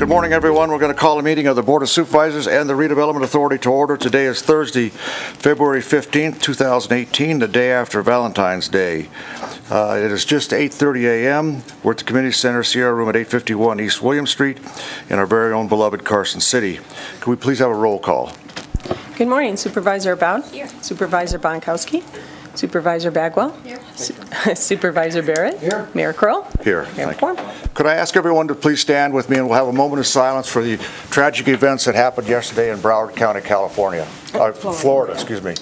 Good morning, everyone. We're going to call a meeting of the Board of Supervisors and the Redevelopment Authority to order. Today is Thursday, February 15th, 2018, the day after Valentine's Day. It is just 8:30 a.m. We're at the Community Center, Sierra Room at 851 East William Street in our very own beloved Carson City. Can we please have a roll call? Good morning, Supervisor Aboud. Here. Supervisor Bonkowski. Supervisor Bagwell. Here. Supervisor Barrett. Here. Mayor Kroll. Here. Thank you. Could I ask everyone to please stand with me, and we'll have a moment of silence for the tragic events that happened yesterday in Broward County, California. Florida, excuse me.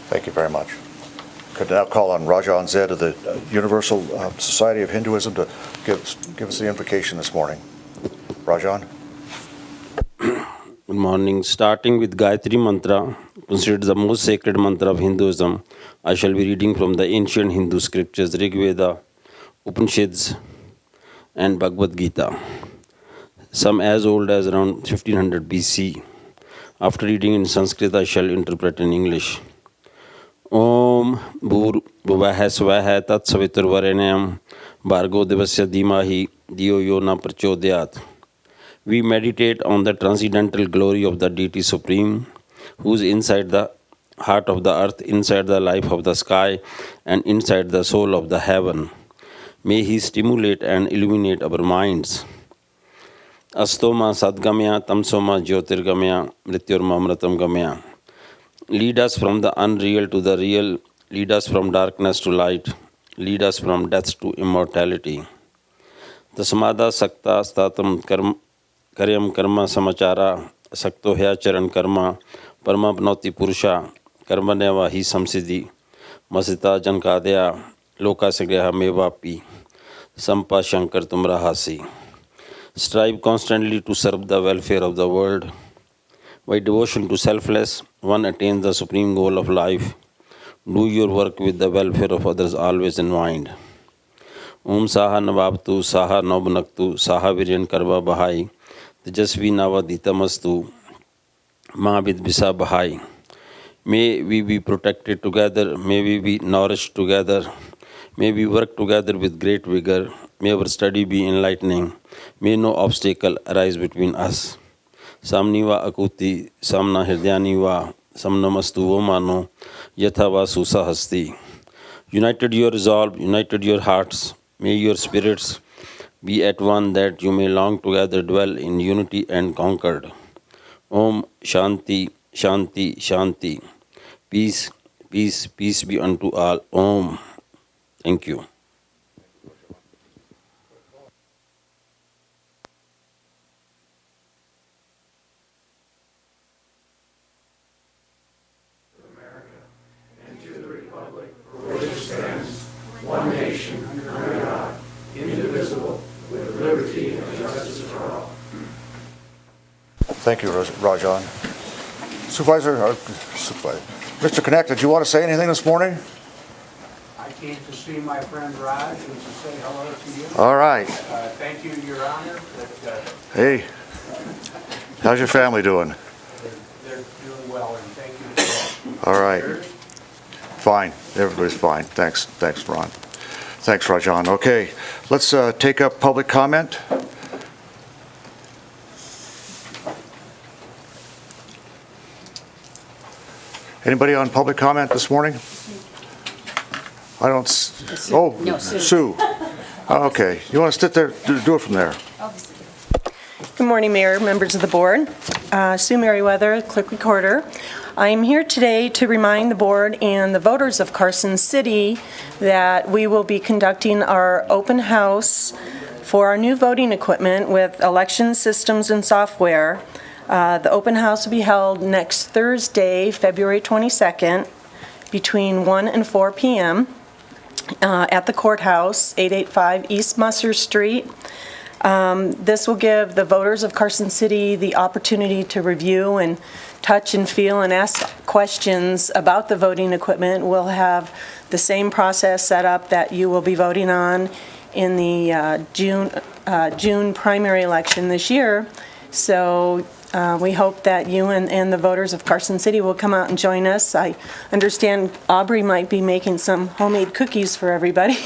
Thank you very much. Could now call on Rajan Zed of the Universal Society of Hinduism to give us the invocation this morning. Rajan? Good morning. Starting with Gayatri Mantra, considered the most sacred mantra of Hinduism, I shall be reading from the ancient Hindu scriptures, Rig Veda, Upanishads, and Bhagavad Gita, some as old as around 1500 BC. After reading in Sanskrit, I shall interpret in English. Om Bhurvuvah Swah Tat Saviturvarenyam Bhargo Devasya Dhimahi Dhiyo Yo Na Prachodayat. We meditate on the transcendental glory of the Deity Supreme, who is inside the heart of the earth, inside the life of the sky, and inside the soul of the heaven. May He stimulate and illuminate our minds. Astoma Sadgamya Tamsoma Jyotirgamya Mrityorma Amratam Gamya. Lead us from the unreal to the real. Lead us from darkness to light. Lead us from death to immortality. Tasmada Sakta Statam Karyam Karma Samachara Sakto Hya Charan Karma Paramapnoti Purusha Karmaneva Hi Samsiddhi Masita Jankadya Loka Sagreha Mevapi Sampa Shankar Tumrahasi. Strive constantly to serve the welfare of the world. By devotion to selfless, one attains the supreme goal of life. Do your work with the welfare of others always in mind. Om Saha Navabtu, Saha Nobnaktu, Saha Viryan Karva Bahai, Tejasvi Navaditamastu, Mahabid Bisa Bahai. May we be protected together, may we be nourished together, may we work together with great vigor, may our study be enlightening, may no obstacle arise between us. Samniva Akuti, Samna Hirdhyaniva, Samnamastu Mano, Yathava Susa Hasti. United your resolve, united your hearts, may your spirits be at one that you may long together dwell in unity and concord. Om Shanti, Shanti, Shanti. Peace, peace, peace be unto all. Om. Thank you. One nation, under God, indivisible, with liberty and justice for all. Thank you, Rajan. Supervisor, Mr. Connect, did you want to say anything this morning? I came to see my friend Raj and to say hello to you. All right. Thank you, Your Honor. Hey, how's your family doing? They're doing well, and thank you for that. All right. Fine. Everybody's fine. Thanks, Ron. Thanks, Rajan. Okay, let's take up public comment. Anybody on public comment this morning? I don't. Oh, no, Sue. Okay, you want to sit there? Do it from there. Good morning, Mayor, members of the board. Sue Merriweather, Clerk Recorder. I am here today to remind the board and the voters of Carson City that we will be conducting our open house for our new voting equipment with election systems and software. The open house will be held next Thursday, February 22nd, between 1 and 4 p.m. At the courthouse, 885 East Musser Street. This will give the voters of Carson City the opportunity to review and touch and feel and ask questions about the voting equipment. We'll have the same process set up that you will be voting on in the June primary election this year. So we hope that you and the voters of Carson City will come out and join us. I understand Aubrey might be making some homemade cookies for everybody.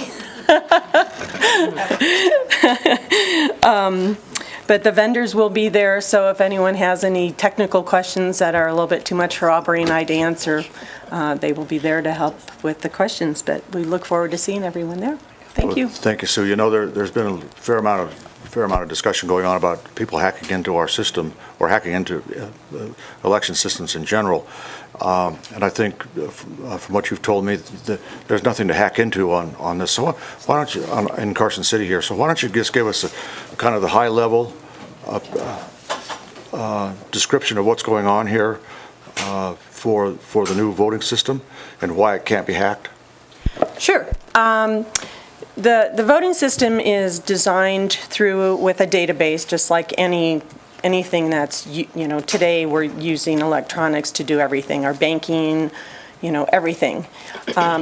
But the vendors will be there, so if anyone has any technical questions that are a little bit too much for Aubrey and I to answer, they will be there to help with the questions. But we look forward to seeing everyone there. Thank you. Thank you, Sue. You know, there's been a fair amount of discussion going on about people hacking into our system or hacking into election systems in general. And I think from what you've told me, there's nothing to hack into on this. So why don't you, in Carson City here, so why don't you just give us kind of the high level description of what's going on here for the new voting system and why it can't be hacked? Sure. The voting system is designed with a database, just like anything that's, today we're using electronics to do everything, our banking, everything.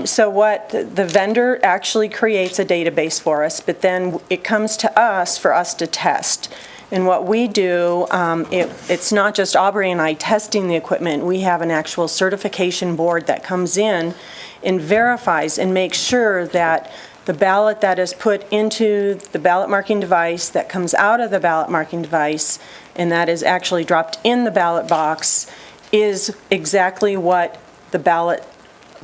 So what the vendor actually creates a database for us, but then it comes to us for us to test. And what we do, it's not just Aubrey and I testing the equipment. We have an actual certification board that comes in and verifies and makes sure that the ballot that is put into the ballot marking device, that comes out of the ballot marking device, and that is actually dropped in the ballot box, is exactly what the ballot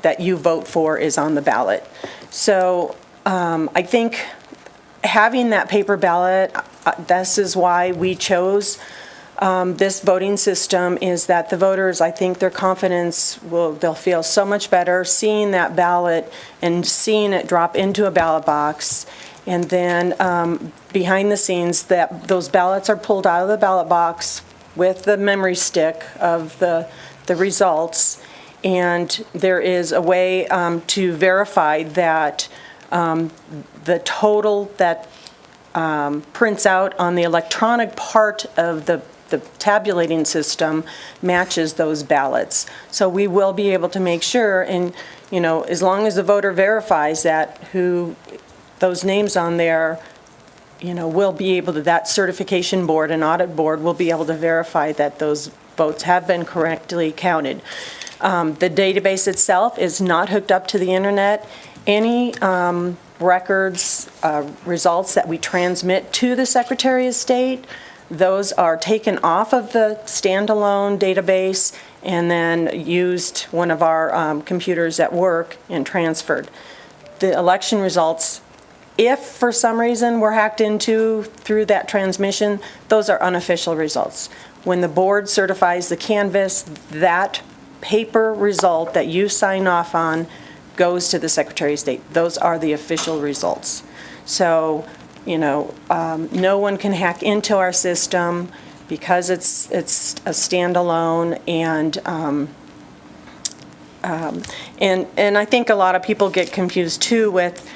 that you vote for is on the ballot. So I think having that paper ballot, this is why we chose this voting system, is that the voters, I think their confidence they'll feel so much better seeing that ballot and seeing it drop into a ballot box. And then behind the scenes, those ballots are pulled out of the ballot box with the memory stick of the results. And there is a way to verify that the total that prints out on the electronic part of the tabulating system matches those ballots. So we will be able to make sure, and as long as the voter verifies that those names on there, we'll be able to, that certification board and audit board will be able to verify that those votes have been correctly counted. The database itself is not hooked up to the internet. Any records, results that we transmit to the Secretary of State, those are taken off of the standalone database and then used one of our computers at work and transferred. The election results, if for some reason we're hacked into through that transmission, those are unofficial results. When the board certifies the canvass, that paper result that you sign off on goes to the Secretary of State. Those are the official results. So, no one can hack into our system because it's a standalone, and I think a lot of people get confused too with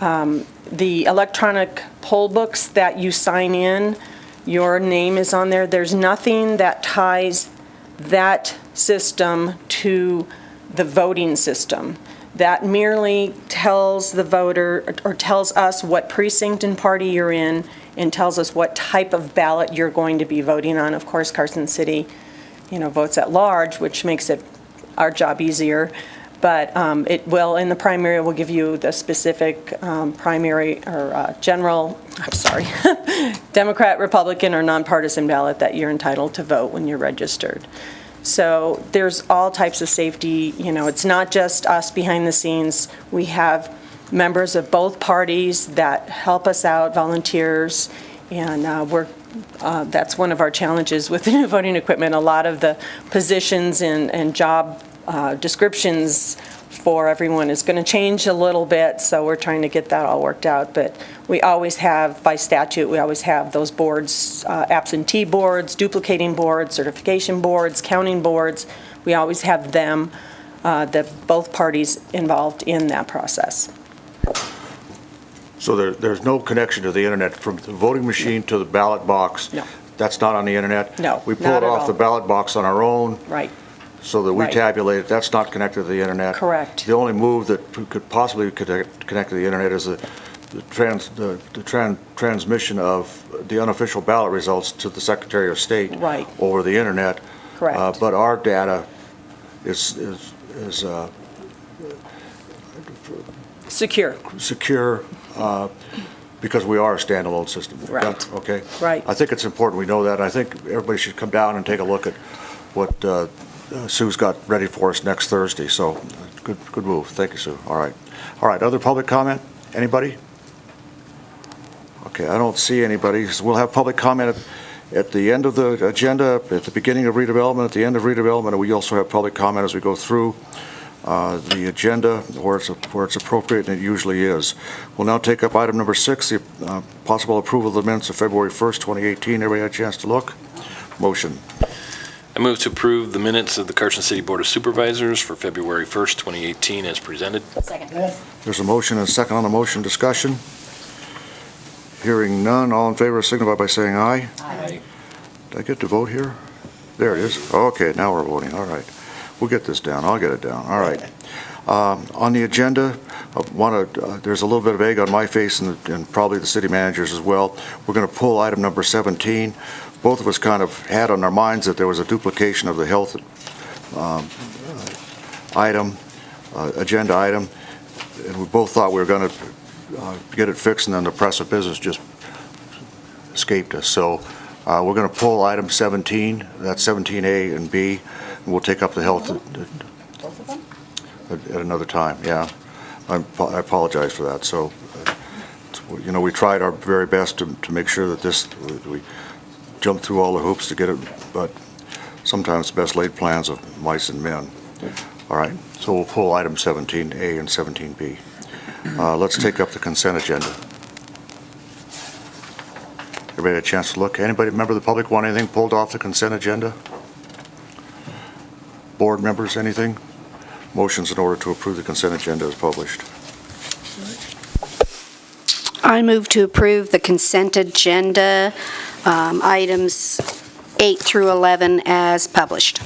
the electronic poll books that you sign in. Your name is on there. There's nothing that ties that system to the voting system. That merely tells the voter, or tells us what precinct and party you're in, and tells us what type of ballot you're going to be voting on. Of course, Carson City, votes at large, which makes it our job easier. But it will, in the primary, will give you the specific primary or Democrat, Republican, or nonpartisan ballot that you're entitled to vote when you're registered. So there's all types of safety. It's not just us behind the scenes. We have members of both parties that help us out, volunteers, and that's one of our challenges with the new voting equipment. A lot of the positions and job descriptions for everyone is going to change a little bit, so we're trying to get that all worked out. But we always have, by statute, we always have those boards, absentee boards, duplicating boards, certification boards, counting boards. We always have them, both parties involved in that process. So there's no connection to the internet from the voting machine to the ballot box. No. that's not on the internet? No, We pull not it at off all. the ballot box on our own Right, so that we Right. tabulate it. That's not connected to the internet. Correct. The only move that could possibly connect to the internet is the transmission of the unofficial ballot results to the Secretary of State. Right. Over the internet. Correct. But our data is secure, secure because we are a standalone system. Right. Okay? Right. I think it's important we know that. I think everybody should come down and take a look at what Sue's got ready for us next Thursday. So, good move. Thank you, Sue. All right. All right, other public comment? Anybody? Okay, I don't see anybody. So we'll have public comment at the end of the agenda, at the beginning of redevelopment, at the end of redevelopment, and we also have public comment as we go through the agenda where it's appropriate, and it usually is. We'll now take up item number 6, the possible approval of the minutes of February 1st, 2018. Everybody had a chance to look? Motion. I move to approve the minutes of the Carson City Board of Supervisors for February 1st, 2018 as presented. There's a motion and a second on the motion. Discussion? Hearing none. All in favor signify by saying aye. Aye. Did I get to vote here? There it is. Okay, now we're voting. All right. We'll get this down. I'll get it down. All right. On the agenda, there's a little bit of egg on my face and probably the city managers as well. We're going to pull item number 17. Both of us kind of had on our minds that there was a duplication of the health agenda item, and we both thought we were going to get it fixed, and then the press of business just escaped us. So we're going to pull item 17, that's 17A and B, and we'll take up the health at another time. Yeah, I apologize for that. So, we tried our very best to make sure that we jumped through all the hoops to get it, but sometimes best laid plans of mice and men. All right, so we'll pull item 17A and 17B. Let's take up the consent agenda. Everybody had a chance to look? Anybody, member of the public, want anything pulled off the consent agenda? Board members, anything? Motions in order to approve the consent agenda as published. I move to approve the consent agenda, items 8 through 11 as published.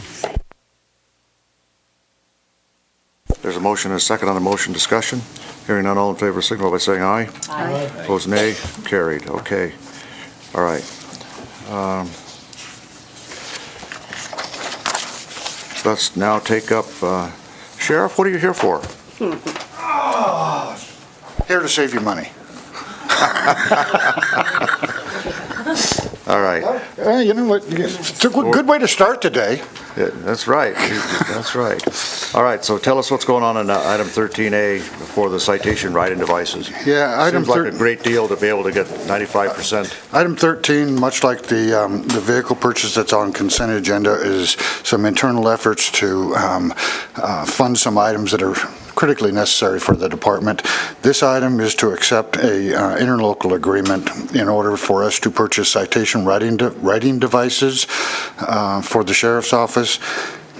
There's a motion and a second on the motion. Discussion. Hearing none, all in favor signify by saying aye. Aye. Opposed, nay. Carried. Okay. All right. Let's now take up, Sheriff, what are you here for? Here to save you money. All right. You know what? It's a good way to start today. Yeah, that's right. That's right. All right, so tell us what's going on in item 13A for the citation write-in devices. Yeah, item Seems like a great deal to be able to get 95%. Item 13, much like the vehicle purchase that's on consent agenda, is some internal efforts to fund some items that are critically necessary for the department. This item is to accept a interlocal agreement in order for us to purchase citation writing devices for the sheriff's office.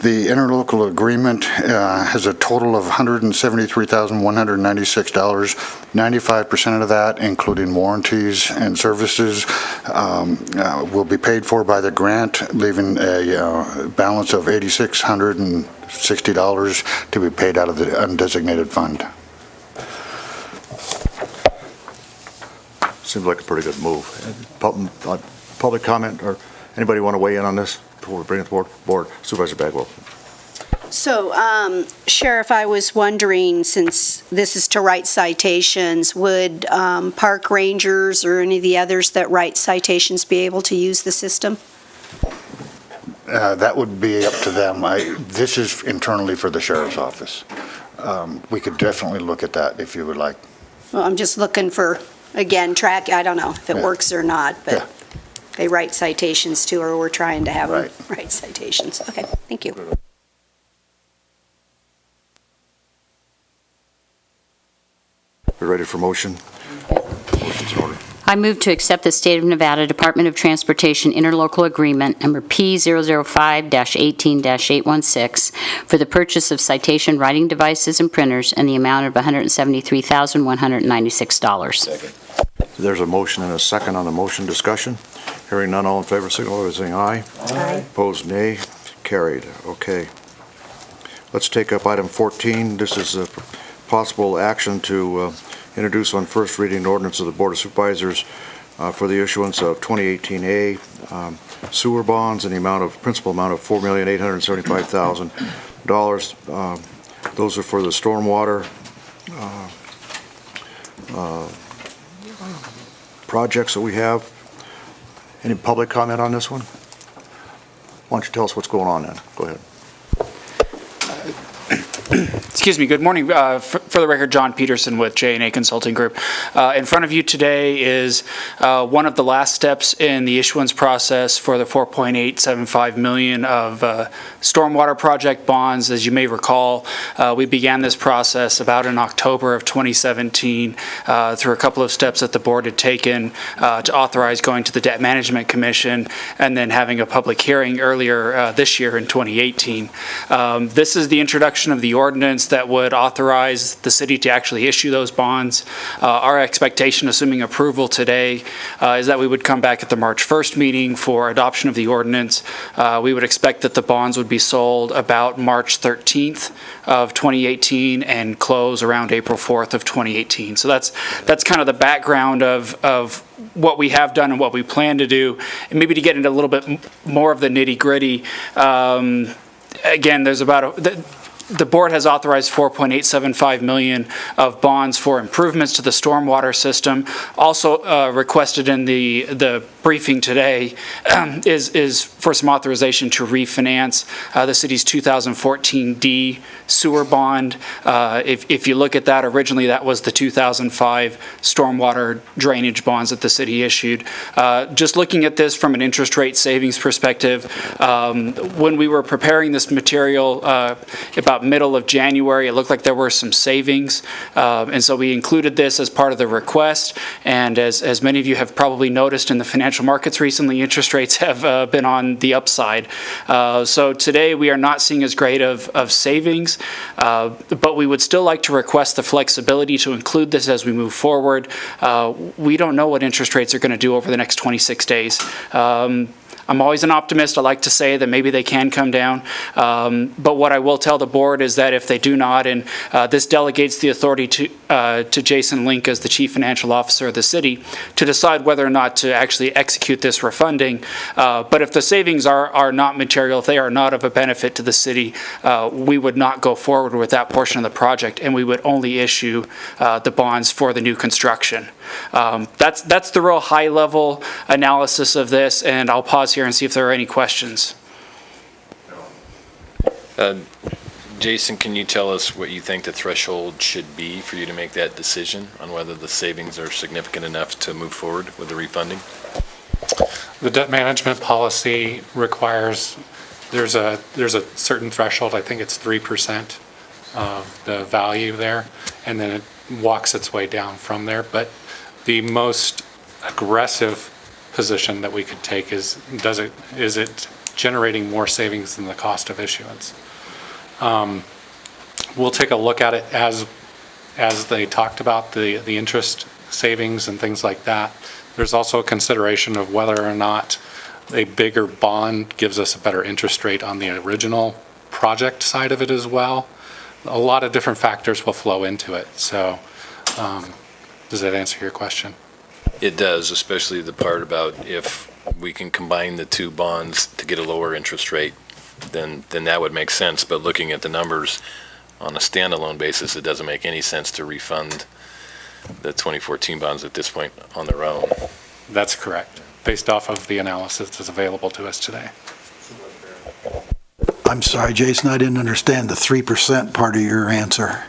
The interlocal agreement has a total of $173,196. 95% of that, including warranties and services, will be paid for by the grant, leaving a balance of $8,660 to be paid out of the undesignated fund. Seems like a pretty good move. Public comment, or anybody want to weigh in on this before we bring it to board? Supervisor Bagwell. So, Sheriff, I was wondering, since this is to write citations, would park rangers or any of the others that write citations be able to use the system? That would be up to them. This is internally for the sheriff's office. We could definitely look at that if you would like. Well, I'm just looking for, again, I don't know if it Yeah. works or not, but Yeah. they write citations too, or we're trying to have them Right. write citations. Okay, thank you. We're ready for motion? Motion's in order. I move to accept the State of Nevada Department of Transportation interlocal agreement number P005-18-816 for the purchase of citation writing devices and printers in the amount of $173,196. There's a motion and a second on the motion. Discussion. Hearing none, all in favor, signify by saying aye. Aye. Opposed, nay. Carried. Okay. Let's take up item 14. This is a possible action to introduce on first reading an ordinance of the Board of Supervisors for the issuance of 2018A sewer bonds in the principal amount of $4,875,000. Those are for the stormwater projects that we have. Any public comment on this one? Why don't you tell us what's going on then? Go ahead. Excuse me, good morning. For the record, John Peterson with J&A Consulting Group. In front of you today is one of the last steps in the issuance process for the $4.875 million of stormwater project bonds. As you may recall, we began this process about in October of 2017 through a couple of steps that the board had taken to authorize going to the Debt Management Commission and then having a public hearing earlier this year in 2018. This is the introduction of the ordinance that would authorize the city to actually issue those bonds. Our expectation, assuming approval today, is that we would come back at the March 1st meeting for adoption of the ordinance. We would expect that the bonds would be sold about March 13th of 2018 and close around April 4th of 2018. So that's kind of the background of what we have done and what we plan to do. And maybe to get into a little bit more of the nitty-gritty, again, there's about the board has authorized $4.875 million of bonds for improvements to the stormwater system. Also requested in the briefing today is for some authorization to refinance the city's 2014 D sewer bond. If you look at that, originally that was the 2005 stormwater drainage bonds that the city issued. Just looking at this from an interest rate savings perspective, when we were preparing this material about middle of January, it looked like there were some savings. And so we included this as part of the request. And as many of you have probably noticed in the financial markets recently, interest rates have been on the upside. So today we are not seeing as great of savings, but we would still like to request the flexibility to include this as we move forward. We don't know what interest rates are going to do over the next 26 days. I'm always an optimist. I like to say that maybe they can come down. But what I will tell the board is that if they do not, and this delegates the authority to Jason Link as the Chief Financial Officer of the city to decide whether or not to actually execute this refunding. But if the savings are not material, if they are not of a benefit to the city, we would not go forward with that portion of the project, and we would only issue the bonds for the new construction. That's the real high-level analysis of this, and I'll pause here and see if there are any questions. Jason, can you tell us what you think the threshold should be for you to make that decision on whether the savings are significant enough to move forward with the refunding? The debt management policy requires, there's a certain threshold, I think it's 3% of the value there, and then it walks its way down from there. But the most aggressive position that we could take is it generating more savings than the cost of issuance? We'll take a look at it as they talked about the interest savings and things like that. There's also a consideration of whether or not a bigger bond gives us a better interest rate on the original project side of it as well. A lot of different factors will flow into it. So does that answer your question? It does, especially the part about if we can combine the two bonds to get a lower interest rate, then that would make sense. But looking at the numbers on a standalone basis, it doesn't make any sense to refund the 2014 bonds at this point on their own. That's correct, based off of the analysis that's available to us today. I'm sorry, Jason, I didn't understand the 3% part of your answer.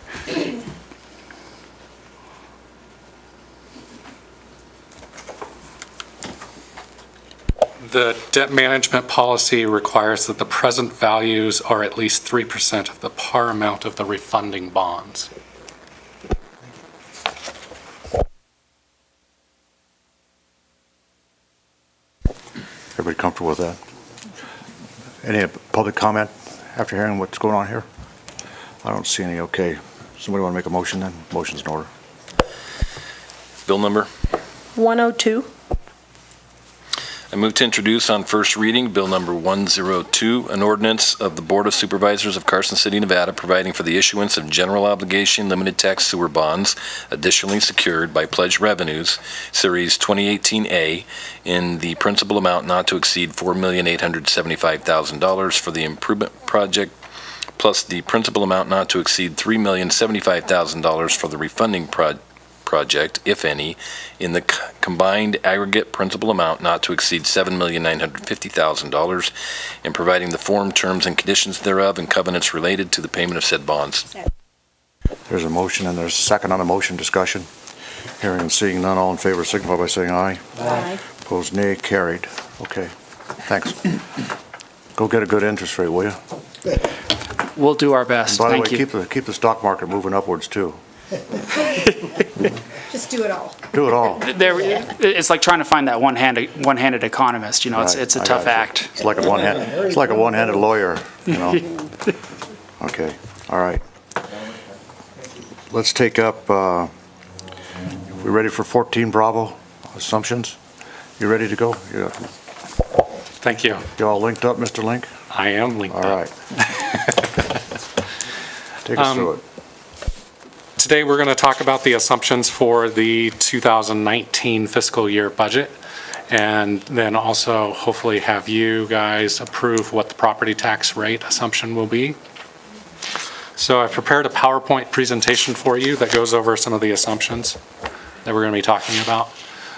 The debt management policy requires that the present values are at least 3% of the par amount of the refunding bonds. Everybody comfortable with that? Any public comment after hearing what's going on here? I don't see any. Okay. Somebody want to make a motion then? Motion's in order. Bill number? 102. I move to introduce on first reading Bill Number 102, an ordinance of the Board of Supervisors of Carson City, Nevada, providing for the issuance of general obligation limited tax sewer bonds additionally secured by pledged revenues, Series 2018A, in the principal amount not to exceed $4,875,000 for the improvement project, plus the principal amount not to exceed $3,075,000 for the refunding project, if any, in the combined aggregate principal amount not to exceed $7,950,000, and providing the form, terms, and conditions thereof and covenants related to the payment of said bonds. There's a motion and there's a second on the motion. Discussion. Hearing and seeing none, all in favor signify by saying aye. Aye. Opposed, nay. Carried. Okay, thanks. Go get a good interest rate, will you? We'll do our best. By the Thank way, you. keep the stock market moving upwards, too. Just do it all. Do it all. It's like trying to find that one-handed economist, you know, Right, it's a I tough got you. act. It's like a one-handed lawyer, you know? Okay, all right. Let's take up, we ready for 14 Bravo assumptions? You ready to go? Yeah. Thank you. You all linked up, Mr. Link? I am linked All up. right. Take us through it. Today, we're going to talk about the assumptions for the 2019 fiscal year budget, and then also hopefully have you guys approve what the property tax rate assumption will be. So I've prepared a PowerPoint presentation for you that goes over some of the assumptions that we're going to be talking about.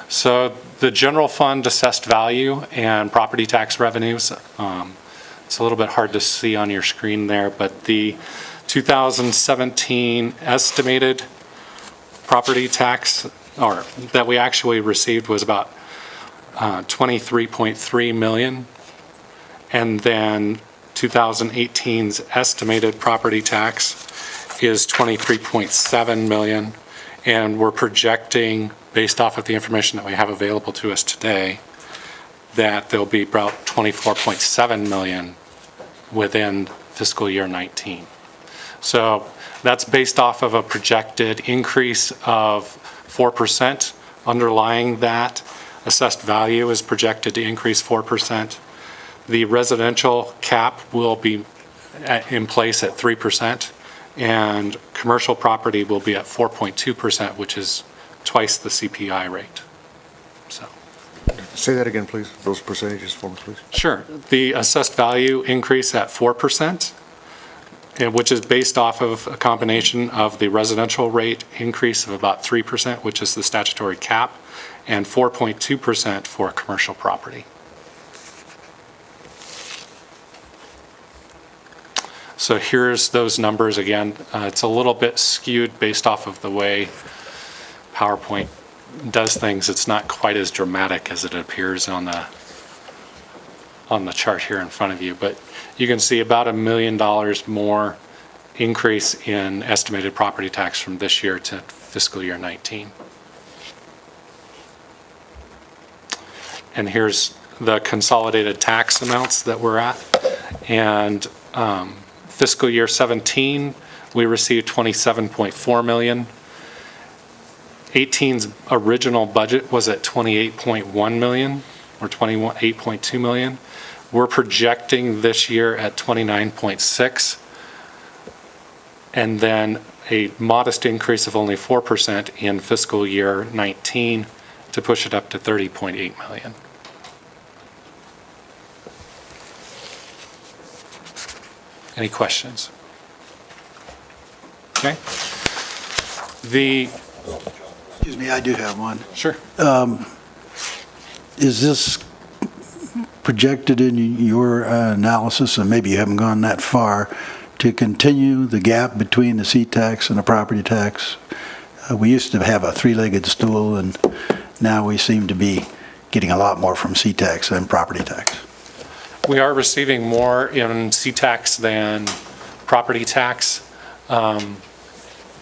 So the general fund assessed value and property tax revenues, it's a little bit hard to see on your screen there, but the 2017 estimated property tax, or that we actually received, was about 23.3 million. And then 2018's estimated property tax is 23.7 million. And we're projecting, based off of the information that we have available to us today, that there'll be about 24.7 million within fiscal year 19. So that's based off of a projected increase of 4%. Underlying that, assessed value is projected to increase 4%. The residential cap will be in place at 3%, and commercial property will be at 4.2%, which is twice the CPI rate. So. Say that again, please, those percentages for me, please. Sure. The assessed value increase at 4%, which is based off of a combination of the residential rate increase of about 3%, which is the statutory cap, and 4.2% for commercial property. So here's those numbers again. It's a little bit skewed based off of the way PowerPoint does things. It's not quite as dramatic as it appears on the chart here in front of you, but you can see about $1 million more increase in estimated property tax from this year to fiscal year 19. And here's the consolidated tax amounts that we're at. And fiscal year 17, we received 27.4 million. 18's original budget was at 28.1 million, or 8.2 million. We're projecting this year at 29.6, and then a modest increase of only 4% in fiscal year 19 to push it up to 30.8 million. Any questions? Okay. Excuse me, I do have one. Sure. Is this projected in your analysis, and maybe you haven't gone that far, to continue the gap between the seat tax and the property tax? We used to have a three-legged stool, and now we seem to be getting a lot more from seat tax than property tax. We are receiving more in seat tax than property tax.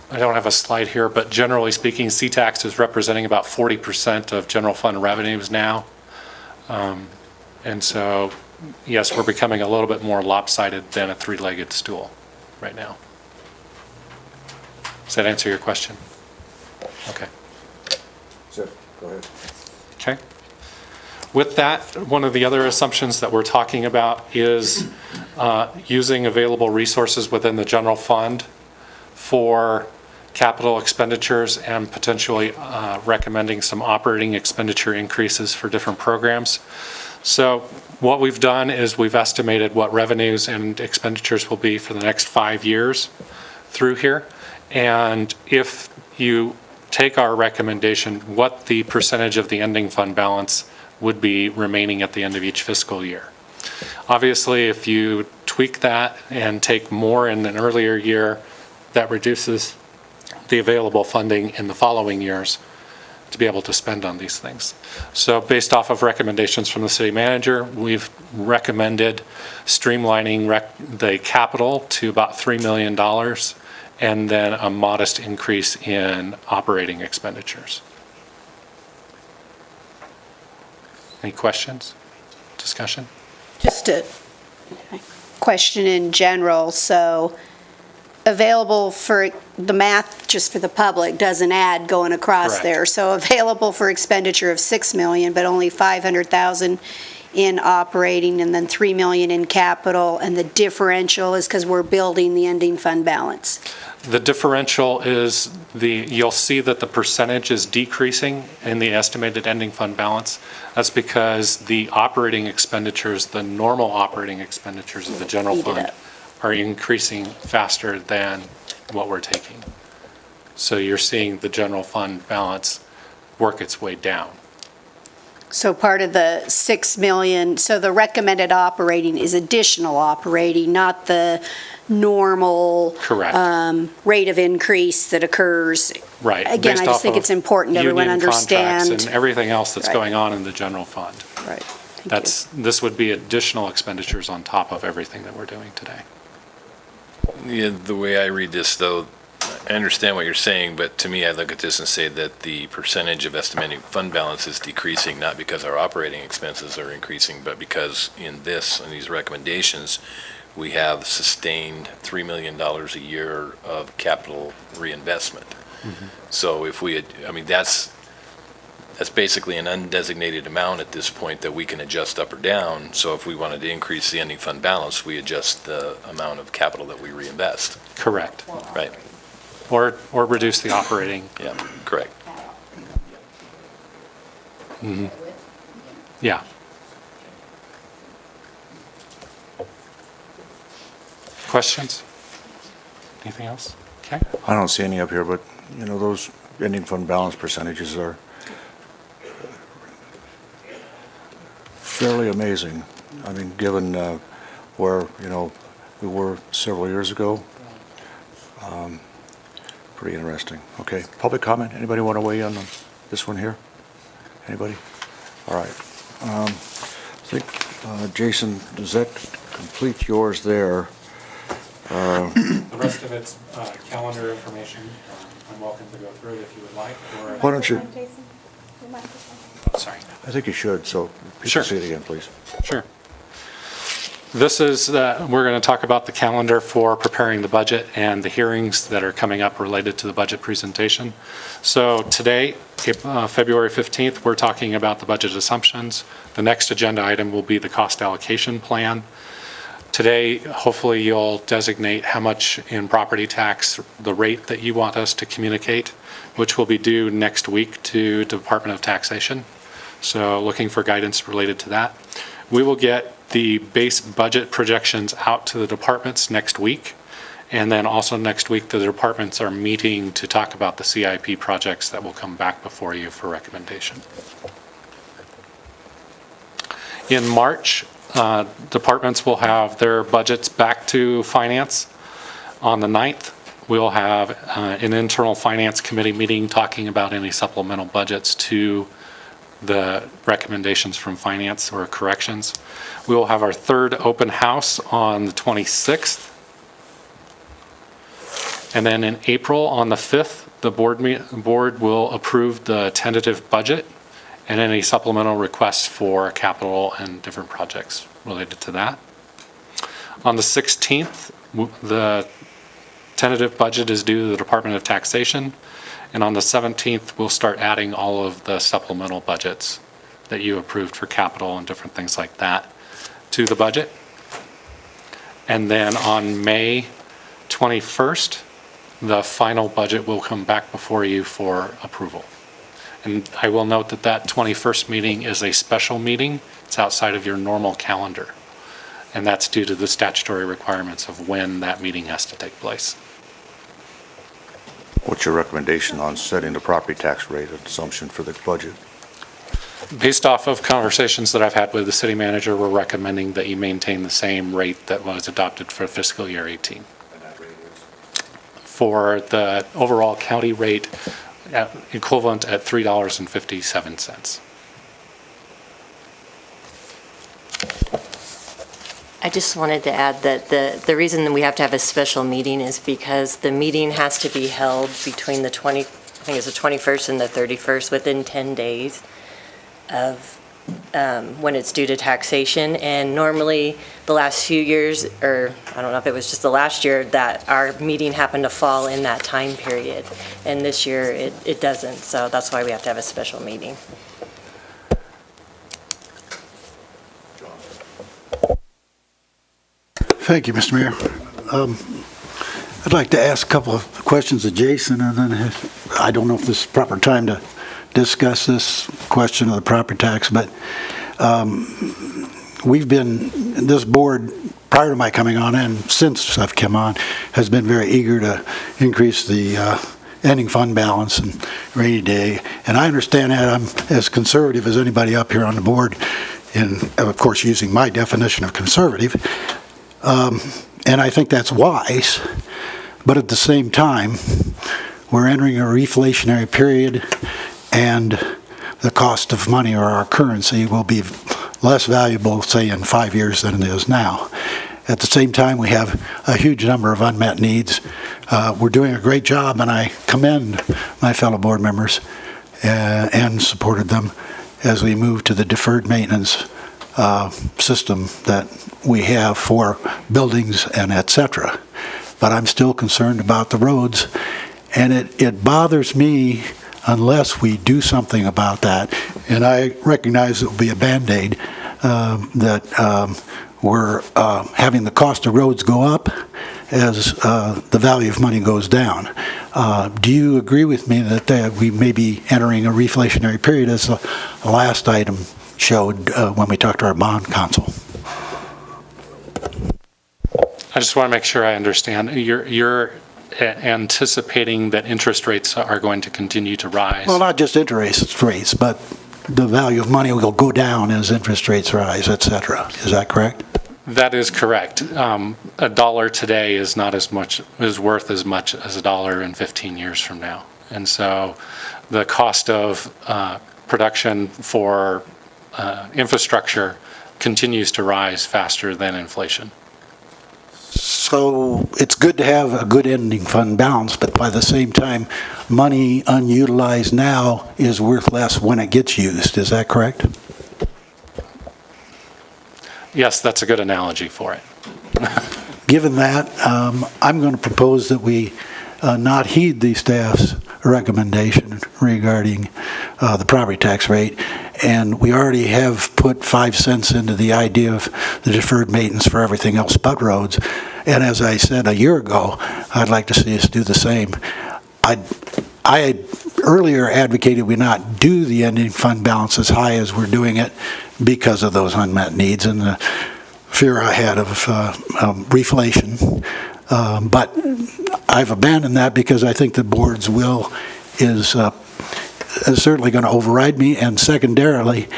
I don't have a slide here, but generally speaking, seat tax is representing about 40% of general fund revenues now. And so, yes, we're becoming a little bit more lopsided than a three-legged stool right now. Does that answer your question? Okay. Go ahead. Okay. With that, one of the other assumptions that we're talking about is using available resources within the general fund for capital expenditures and potentially recommending some operating expenditure increases for different programs. So what we've done is we've estimated what revenues and expenditures will be for the next 5 years through here. And if you take our recommendation, what the percentage of the ending fund balance would be remaining at the end of each fiscal year. Obviously, if you tweak that and take more in an earlier year, that reduces the available funding in the following years to be able to spend on these things. So based off of recommendations from the city manager, we've recommended streamlining the capital to about $3 million and then a modest increase in operating expenditures. Any questions, discussion? Just a question in general, so available for, the math just for the public doesn't add going across Correct. there. So available for expenditure of $6 million, but only $500,000 in operating and then $3 million in capital, and the differential is because we're building the ending fund balance. The differential is you'll see that the percentage is decreasing in the estimated ending fund balance. That's because the operating expenditures, the normal operating expenditures of the general Eat it fund up. are increasing faster than what we're taking. So you're seeing the general fund balance work its way down. So part of the $6 million, so the recommended operating is additional operating, not the normal Correct. Rate of increase that occurs. Right. Again, based I just off think of it's important everyone union contracts understand. and everything else that's Right. going on in the general fund. Right. Thank you. This would be additional expenditures on top of everything that we're doing today. Yeah, the way I read this, though, I understand what you're saying, but to me, I look at this and say that the percentage of estimating fund balance is decreasing, not because our operating expenses are increasing, but because in these recommendations, we have sustained $3 million a year of capital reinvestment. So if we had, that's basically an undesignated amount at this point that we can adjust up or down. So if we wanted to increase the ending fund balance, we adjust the amount of capital that we reinvest. Correct. Right. Or reduce the operating. Yeah, correct. Yeah. Questions? Anything else? Okay. I don't see any up here, but, those ending fund balance percentages are fairly amazing. I mean, given where, we were several years ago. Pretty interesting. Okay, public comment? Anybody want to weigh in on this one here? Anybody? All right. I think, Jason, does that complete yours there? The rest of it's calendar information. I'm welcome to go through it if you would like. Or Why don't you, sorry. I think you should, so people Sure. see it again, please. Sure. This is, we're going to talk about the calendar for preparing the budget and the hearings that are coming up related to the budget presentation. So today, February 15th, we're talking about the budget assumptions. The next agenda item will be the cost allocation plan. Today, hopefully you'll designate how much in property tax, the rate that you want us to communicate, which will be due next week to Department of Taxation. So looking for guidance related to that. We will get the base budget projections out to the departments next week. And then also next week, the departments are meeting to talk about the CIP projects that will come back before you for recommendation. In March, departments will have their budgets back to finance. On the 9th, we'll have an internal finance committee meeting talking about any supplemental budgets to the recommendations from finance or corrections. We will have our third open house on the 26th. And then in April, on the 5th, the board will approve the tentative budget and any supplemental requests for capital and different projects related to that. On the 16th, the tentative budget is due to the Department of Taxation. And on the 17th, we'll start adding all of the supplemental budgets that you approved for capital and different things like that to the budget. And then on May 21st, the final budget will come back before you for approval. And I will note that that 21st meeting is a special meeting. It's outside of your normal calendar. And that's due to the statutory requirements of when that meeting has to take place. What's your recommendation on setting the property tax rate assumption for the budget? Based off of conversations that I've had with the city manager, we're recommending that you maintain the same rate that was adopted for fiscal year 18. For the overall county rate, equivalent at $3.57. I just wanted to add that the reason that we have to have a special meeting is because the meeting has to be held between the 21st and the 31st, within 10 days of when it's due to taxation. And normally, the last few years, or I don't know if it was just the last year, that our meeting happened to fall in that time period. And this year, it doesn't, so that's why we have to have a special meeting. Thank you, Mr. Mayor. I'd like to ask a couple of questions of Jason, and then I don't know if this is the proper time to discuss this question of the property tax, but this board, prior to my coming on and since I've come on, has been very eager to increase the ending fund balance and rainy day. And I understand that I'm as conservative as anybody up here on the board, and of course using my definition of conservative. And I think that's wise, but at the same time, we're entering a reflationary period, and the cost of money, or our currency, will be less valuable, say, in 5 years than it is now. At the same time, we have a huge number of unmet needs. We're doing a great job, and I commend my fellow board members and supported them as we move to the deferred maintenance system that we have for buildings and et cetera. But I'm still concerned about the roads, and it bothers me unless we do something about that. And I recognize it will be a Band-Aid, that we're having the cost of roads go up as the value of money goes down. Do you agree with me that we may be entering a reflationary period, as the last item showed when we talked to our bond counsel? I just want to make sure I understand. You're anticipating that interest rates are going to continue to rise? Well, not just interest rates, but the value of money will go down as interest rates rise, et cetera. Is that correct? That is correct. A dollar today is worth as much as a dollar in 15 years from now. And so the cost of production for infrastructure continues to rise faster than inflation. So it's good to have a good ending fund balance, but by the same time, money unutilized now is worth less when it gets used. Is that correct? Yes, that's a good analogy for it. Given that, I'm going to propose that we not heed the staff's recommendation regarding the property tax rate. And we already have put 5 cents into the idea of the deferred maintenance for everything else but roads. And as I said a year ago, I'd like to see us do the same. I had earlier advocated we not do the ending fund balance as high as we're doing it because of those unmet needs and the fear I had of reflation. But I've abandoned that because I think the board's will is certainly going to override me, and secondarily,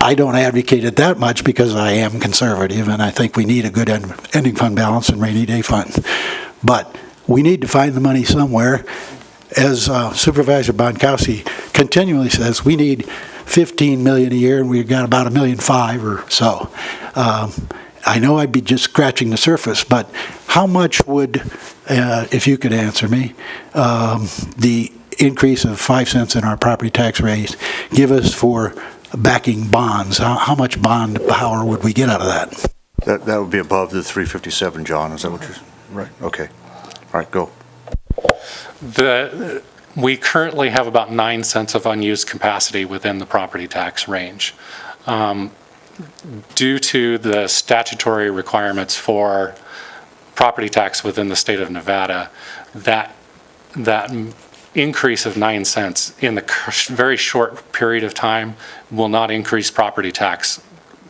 I don't advocate it that much because I am conservative, and I think we need a good ending fund balance and rainy day fund. But we need to find the money somewhere. As Supervisor Bonkowski continually says, we need $15 million a year, and we've got about $1.5 million or so. I know I'd be just scratching the surface, but how much would, if you could answer me, the increase of 5 cents in our property tax rate give us for backing bonds? How much bond power would we get out of that? That would be above the 357, John. Is that what you're? Right. Okay. All right. Go. We currently have about 9 cents of unused capacity within the property tax range. Due to the statutory requirements for property tax within the state of Nevada, that increase of 9 cents in the very short period of time will not increase property tax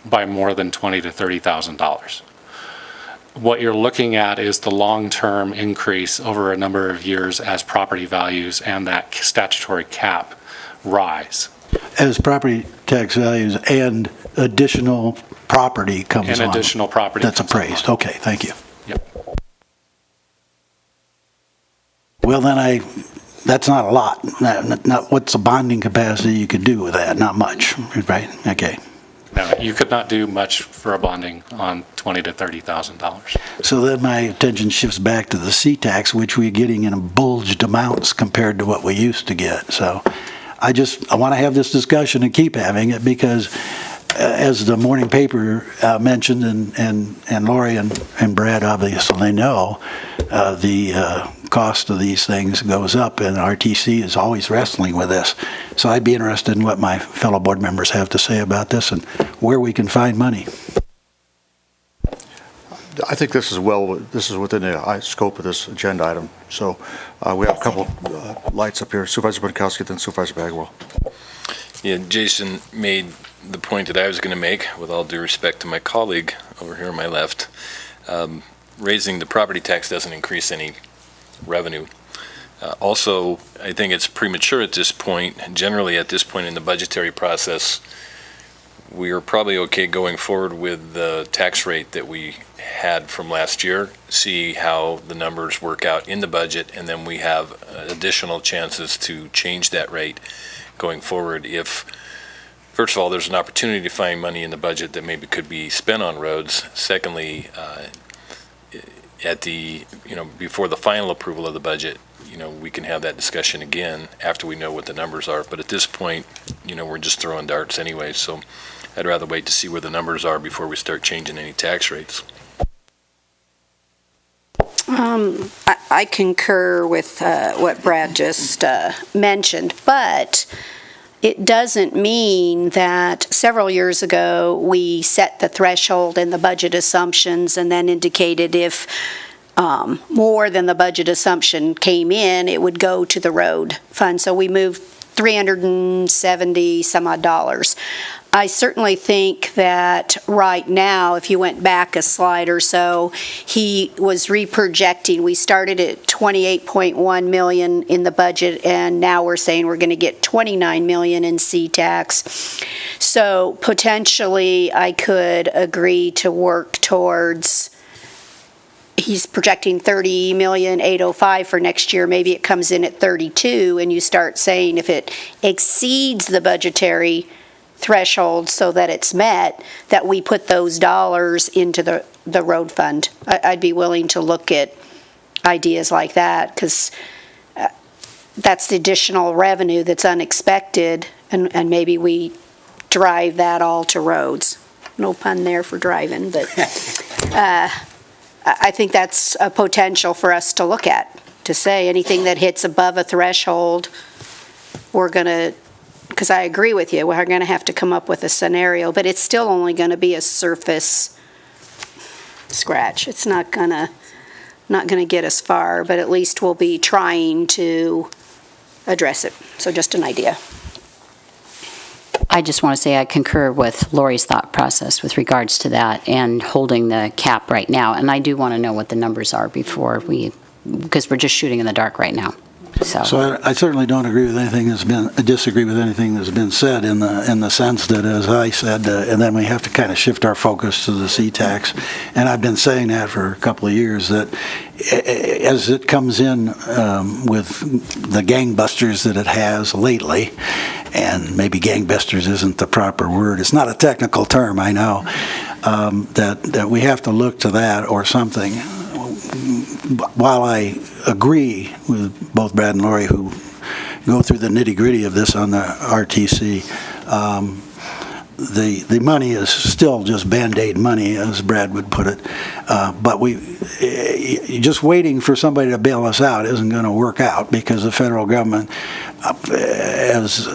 by more than $20,000 to $30,000. What you're looking at is the long-term increase over a number of years as property values and that statutory cap rise. As property tax values and additional property comes on. And additional property. That's appraised. Okay, thank you. Yep. Well, then that's not a lot. Not what's the bonding capacity you could do with that? Not much, right? Okay. No, you could not do much for a bonding on $20,000 to $30,000. So then my attention shifts back to the C-tax, which we're getting in bulged amounts compared to what we used to get. So I want to have this discussion and keep having it because as the morning paper mentioned, and Lori and Brad obviously know, the cost of these things goes up, and RTC is always wrestling with this. So I'd be interested in what my fellow board members have to say about this and where we can find money. I think this is within the scope of this agenda item. So we have a couple lights up here. Supervisor Bonkowski, then Supervisor Bagwell. Yeah, Jason made the point that I was going to make, with all due respect to my colleague over here on my left. Raising the property tax doesn't increase any revenue. Also, I think it's premature at this point. Generally, at this point in the budgetary process, we are probably okay going forward with the tax rate that we had from last year, see how the numbers work out in the budget, and then we have additional chances to change that rate going forward if, first of all, there's an opportunity to find money in the budget that maybe could be spent on roads. Secondly, before the final approval of the budget, we can have that discussion again after we know what the numbers are. But at this point, we're just throwing darts anyway, so I'd rather wait to see where the numbers are before we start changing any tax rates. I concur with what Brad just mentioned, but it doesn't mean that several years ago we set the threshold in the budget assumptions and then indicated if more than the budget assumption came in, it would go to the road fund. So we moved $370 some odd dollars. I certainly think that right now, if you went back a slide or so, he was reprojecting. We started at $28.1 million in the budget, and now we're saying we're going to get $29 million in C-tax. So potentially, I could agree to work towards. He's projecting $30,805,000 for next year. Maybe it comes in at 32, and you start saying if it exceeds the budgetary threshold so that it's met, that we put those dollars into the road fund. I'd be willing to look at ideas like that because that's the additional revenue that's unexpected, and maybe we drive that all to roads. No pun there for driving, but I think that's a potential for us to look at, to say anything that hits above a threshold, we're going to, because I agree with you, we're going to have to come up with a scenario, but it's still only going to be a surface scratch. It's not going to get us far, but at least we'll be trying to address it. So just an idea. I just want to say I concur with Lori's thought process with regards to that and holding the cap right now. And I do want to know what the numbers are because we're just shooting in the dark right now. So I certainly don't agree with anything disagree with anything that's been said in the sense that, as I said, and then we have to kind of shift our focus to the C-tax. And I've been saying that for a couple of years, that as it comes in with the gangbusters that it has lately, and maybe gangbusters isn't the proper word, it's not a technical term, I know, that we have to look to that or something. While I agree with both Brad and Lori, who go through the nitty-gritty of this on the RTC, the money is still just Band-Aid money, as Brad would put it. But just waiting for somebody to bail us out isn't going to work out, because the federal government, as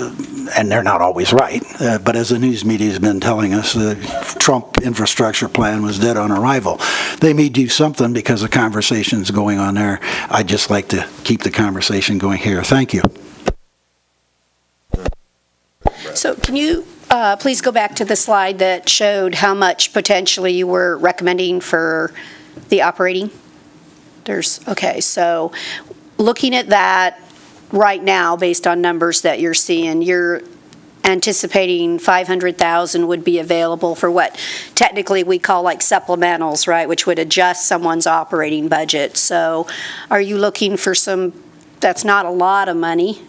and they're not always right, but as the news media has been telling us, the Trump infrastructure plan was dead on arrival. They may do something because the conversation's going on there. I'd just like to keep the conversation going here. Thank you. So can you please go back to the slide that showed how much potentially you were recommending for the operating? Okay, so looking at that right now, based on numbers that you're seeing, you're anticipating 500,000 would be available for what technically we call like supplementals, right, which would adjust someone's operating budget. So are you looking for that's not a lot of money.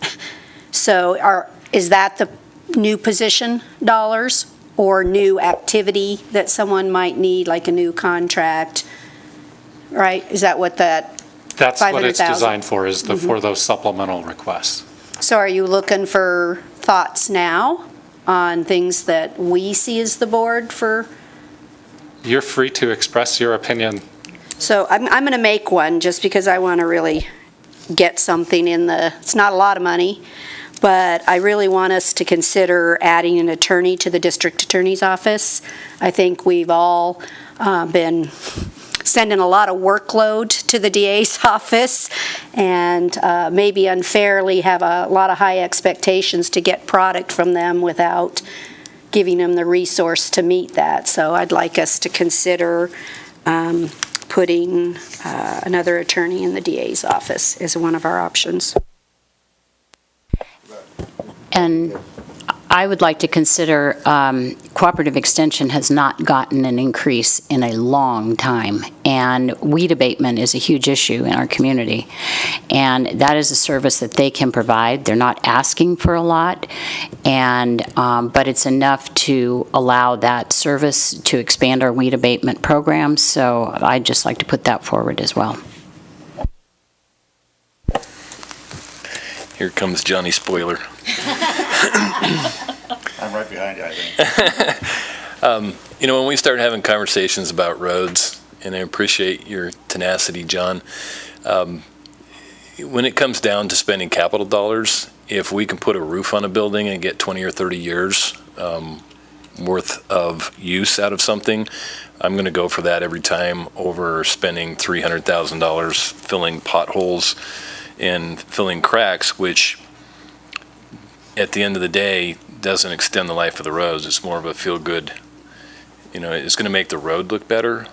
So is that the new position dollars or new activity that someone might need, like a new contract, right? Is that what that That's what it's 500,000? designed for, is for those supplemental requests. So are you looking for thoughts now on things that we see as the board for? You're free to express your opinion. So I'm going to make one just because I want to really get something it's not a lot of money, but I really want us to consider adding an attorney to the district attorney's office. I think we've all been sending a lot of workload to the DA's office and maybe unfairly have a lot of high expectations to get product from them without giving them the resource to meet that. So I'd like us to consider putting another attorney in the DA's office as one of our options. And I would like to consider, cooperative extension has not gotten an increase in a long time, and weed abatement is a huge issue in our community. And that is a service that they can provide. They're not asking for a lot, but it's enough to allow that service to expand our weed abatement program. So I'd just like to put that forward as well. Here comes Johnny Spoiler. I'm right behind you, I think. When we start having conversations about roads, and I appreciate your tenacity, John, when it comes down to spending capital dollars, if we can put a roof on a building and get 20 or 30 years worth of use out of something, I'm going to go for that every time over spending $300,000 filling potholes and filling cracks, which at the end of the day doesn't extend the life of the roads. It's more of a feel-good, it's going to make the road look better.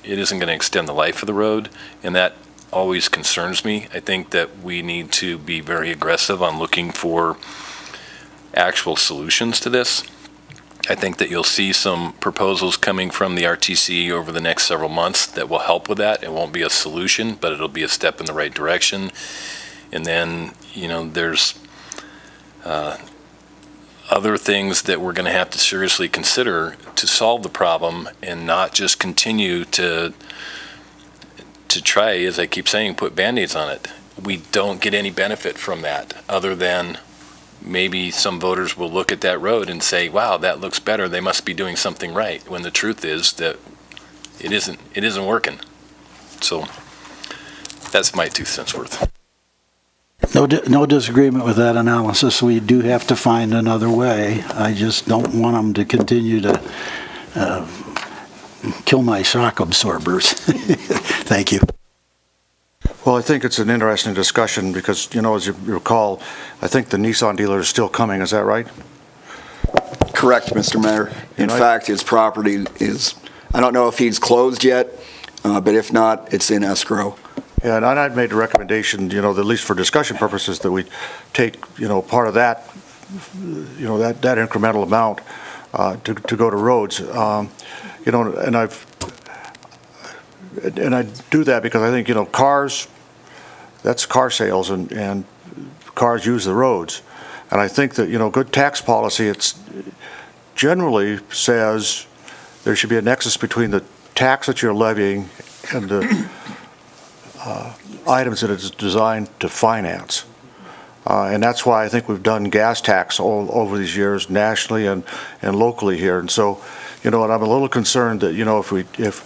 It isn't going to extend the life of the road, and that always concerns me. I think that we need to be very aggressive on looking for actual solutions to this. I think that you'll see some proposals coming from the RTC over the next several months that will help with that. It won't be a solution, but it'll be a step in the right direction. And then, there's other things that we're going to have to seriously consider to solve the problem and not just continue to try, as I keep saying, put Band-Aids on it. We don't get any benefit from that other than maybe some voters will look at that road and say, wow, that looks better. They must be doing something right, when the truth is that it isn't working. So that's my 2 cents worth. No disagreement with that analysis. We do have to find another way. I just don't want them to continue to kill my shock absorbers. Thank you. Well, I think it's an interesting discussion because, as you recall, I think the Nissan dealer is still coming. Is that right? Correct, Mr. Mayor. In fact, his property is, I don't know if he's closed yet, but if not, it's in escrow. Yeah, and I'd made a recommendation, at least for discussion purposes, that we take, part of that, that incremental amount to go to roads. And I do that because I think, cars, that's car sales and cars use the roads. And I think that, good tax policy, it's generally says there should be a nexus between the tax that you're levying and the items that it's designed to finance. And that's why I think we've done gas tax all over these years, nationally and locally here. And so, and I'm a little concerned that, if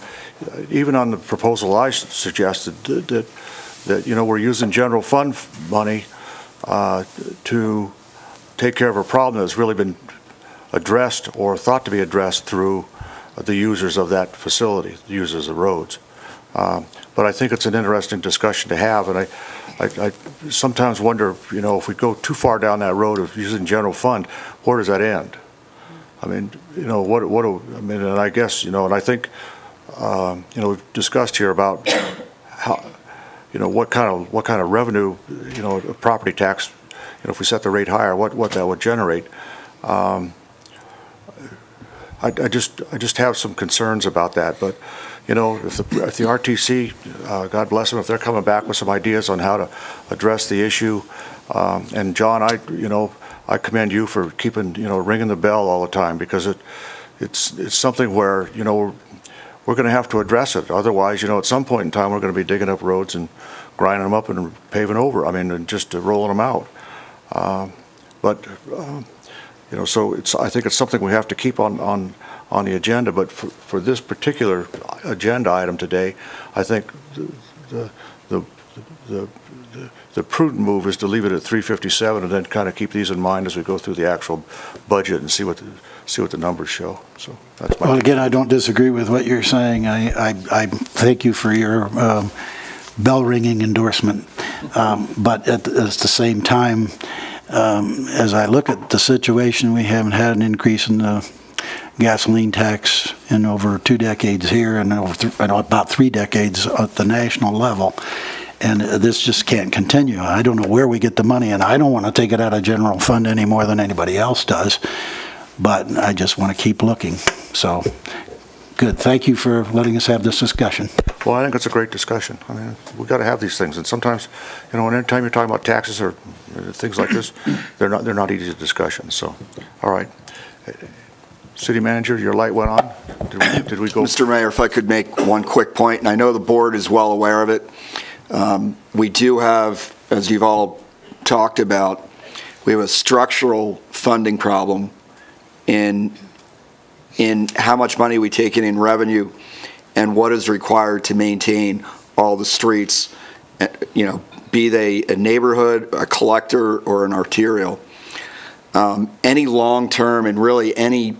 even on the proposal I suggested, that we're using general fund money to take care of a problem that's really been addressed or thought to be addressed through the users of that facility, the users of roads. But I think it's an interesting discussion to have, and I sometimes wonder, if we go too far down that road of using general fund, where does that end? I mean, and I guess, and I think, we've discussed here about how, what kind of revenue, a property tax, if we set the rate higher, what that would generate. I just have some concerns about that, but if the RTC, God bless them, if they're coming back with some ideas on how to address the issue, and John, I commend you for keeping, ringing the bell all the time, because it's something where, we're going to have to address it. Otherwise, at some point in time, we're going to be digging up roads and grinding them up and paving over. I mean, and just rolling them out. So I think it's something we have to keep on the agenda. But for this particular agenda item today, I think the prudent move is to leave it at 357 and then kind of keep these in mind as we go through the actual budget and see what the numbers show. So that's my. Well, again, I don't disagree with what you're saying. I thank you for your bell-ringing endorsement. But at the same time, as I look at the situation, we haven't had an increase in the gasoline tax in over 2 decades here and about 3 decades at the national level. And this just can't continue. I don't know where we get the money, and I don't want to take it out of general fund any more than anybody else does. But I just want to keep looking. So, good. Thank you for letting us have this discussion. Well, I think it's a great discussion. I mean, we've got to have these things. And sometimes, anytime you're talking about taxes or things like this, they're not easy discussions. So, all right. City Manager, your light went on. Did we go? Mr. Mayor, if I could make one quick point, and I know the board is well aware of it. We do have, as you've all talked about, we have a structural funding problem in how much money we take in revenue and what is required to maintain all the streets, be they a neighborhood, a collector, or an arterial. Any long-term and really any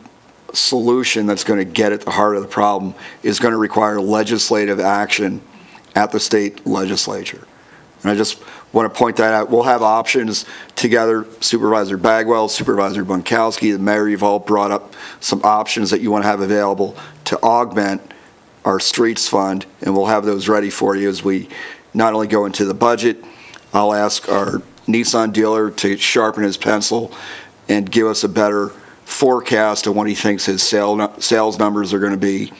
solution that's going to get at the heart of the problem is going to require legislative action at the state legislature. And I just want to point that out. We'll have options together. Supervisor Bagwell, Supervisor Bunkowski, the mayor, you've all brought up some options that you want to have available to augment our streets fund, and we'll have those ready for you as we not only go into the budget. I'll ask our Nissan dealer to sharpen his pencil and give us a better forecast of what he thinks his sales numbers are going to be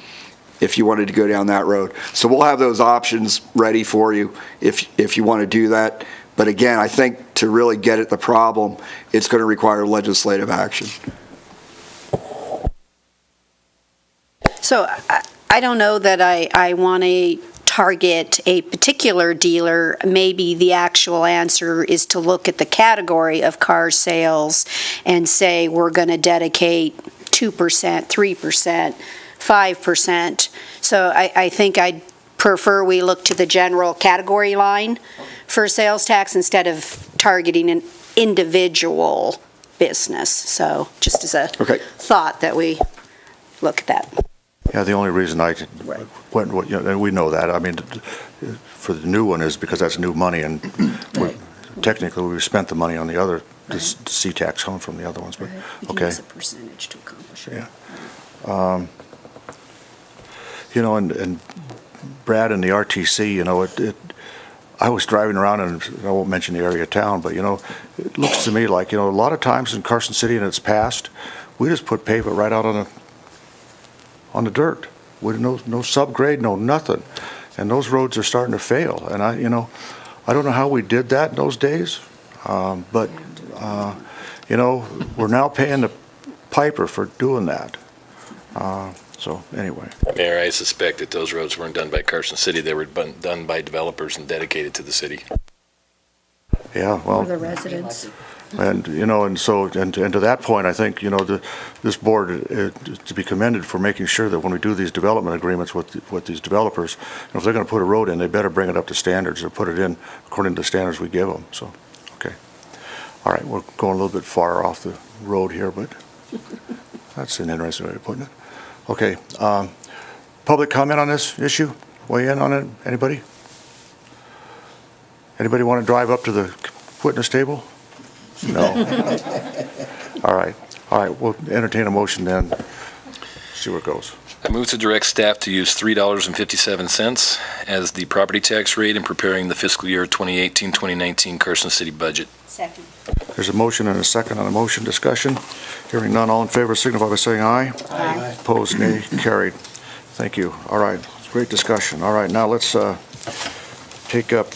if you wanted to go down that road. So we'll have those options ready for you if you want to do that. But again, I think to really get at the problem, it's going to require legislative action. So I don't know that I want to target a particular dealer. Maybe the actual answer is to look at the category of car sales and say we're going to dedicate 2%, 3%, 5%. So I think I'd prefer we look to the general category line for sales tax instead of targeting an individual business. So just as a thought that we look at that. Yeah, the only reason I went, and we know that, I mean, for the new one is because that's new money, and technically we spent the money on the other, the C-tax coming from the other ones, but, okay. Use a percentage to accomplish it. Yeah. And Brad and the RTC, I was driving around, and I won't mention the area of town, but, it looks to me like, a lot of times in Carson City in its past, we just put pavement right out on the dirt, with no subgrade, no nothing, and those roads are starting to fail. And I don't know how we did that in those days, but we're now paying the piper for doing that. So anyway, Mayor, I suspect that those roads weren't done by Carson City; they were done by developers and dedicated to the city. Yeah, well, Or the residents. And and to that point, I think this board is to be commended for making sure that when we do these development agreements with these developers, if they're going to put a road in, they better bring it up to standards or put it in according to the standards we give them. So, okay. All right, we're going a little bit far off the road here, but that's an interesting way of putting it. Okay, public comment on this issue? Weigh in on it? Anybody? Anybody want to drive up to the witness table? No. All right, we'll entertain a motion then, see where it goes. I move to direct staff to use $3.57 as the property tax rate in preparing the fiscal year 2018-2019 Carson City budget. Second. There's a motion and a second on the motion. Discussion. Hearing none, all in favor signify by saying aye. Aye. Opposed, nay. Carried. Thank you. All right, great discussion. All right, now let's take up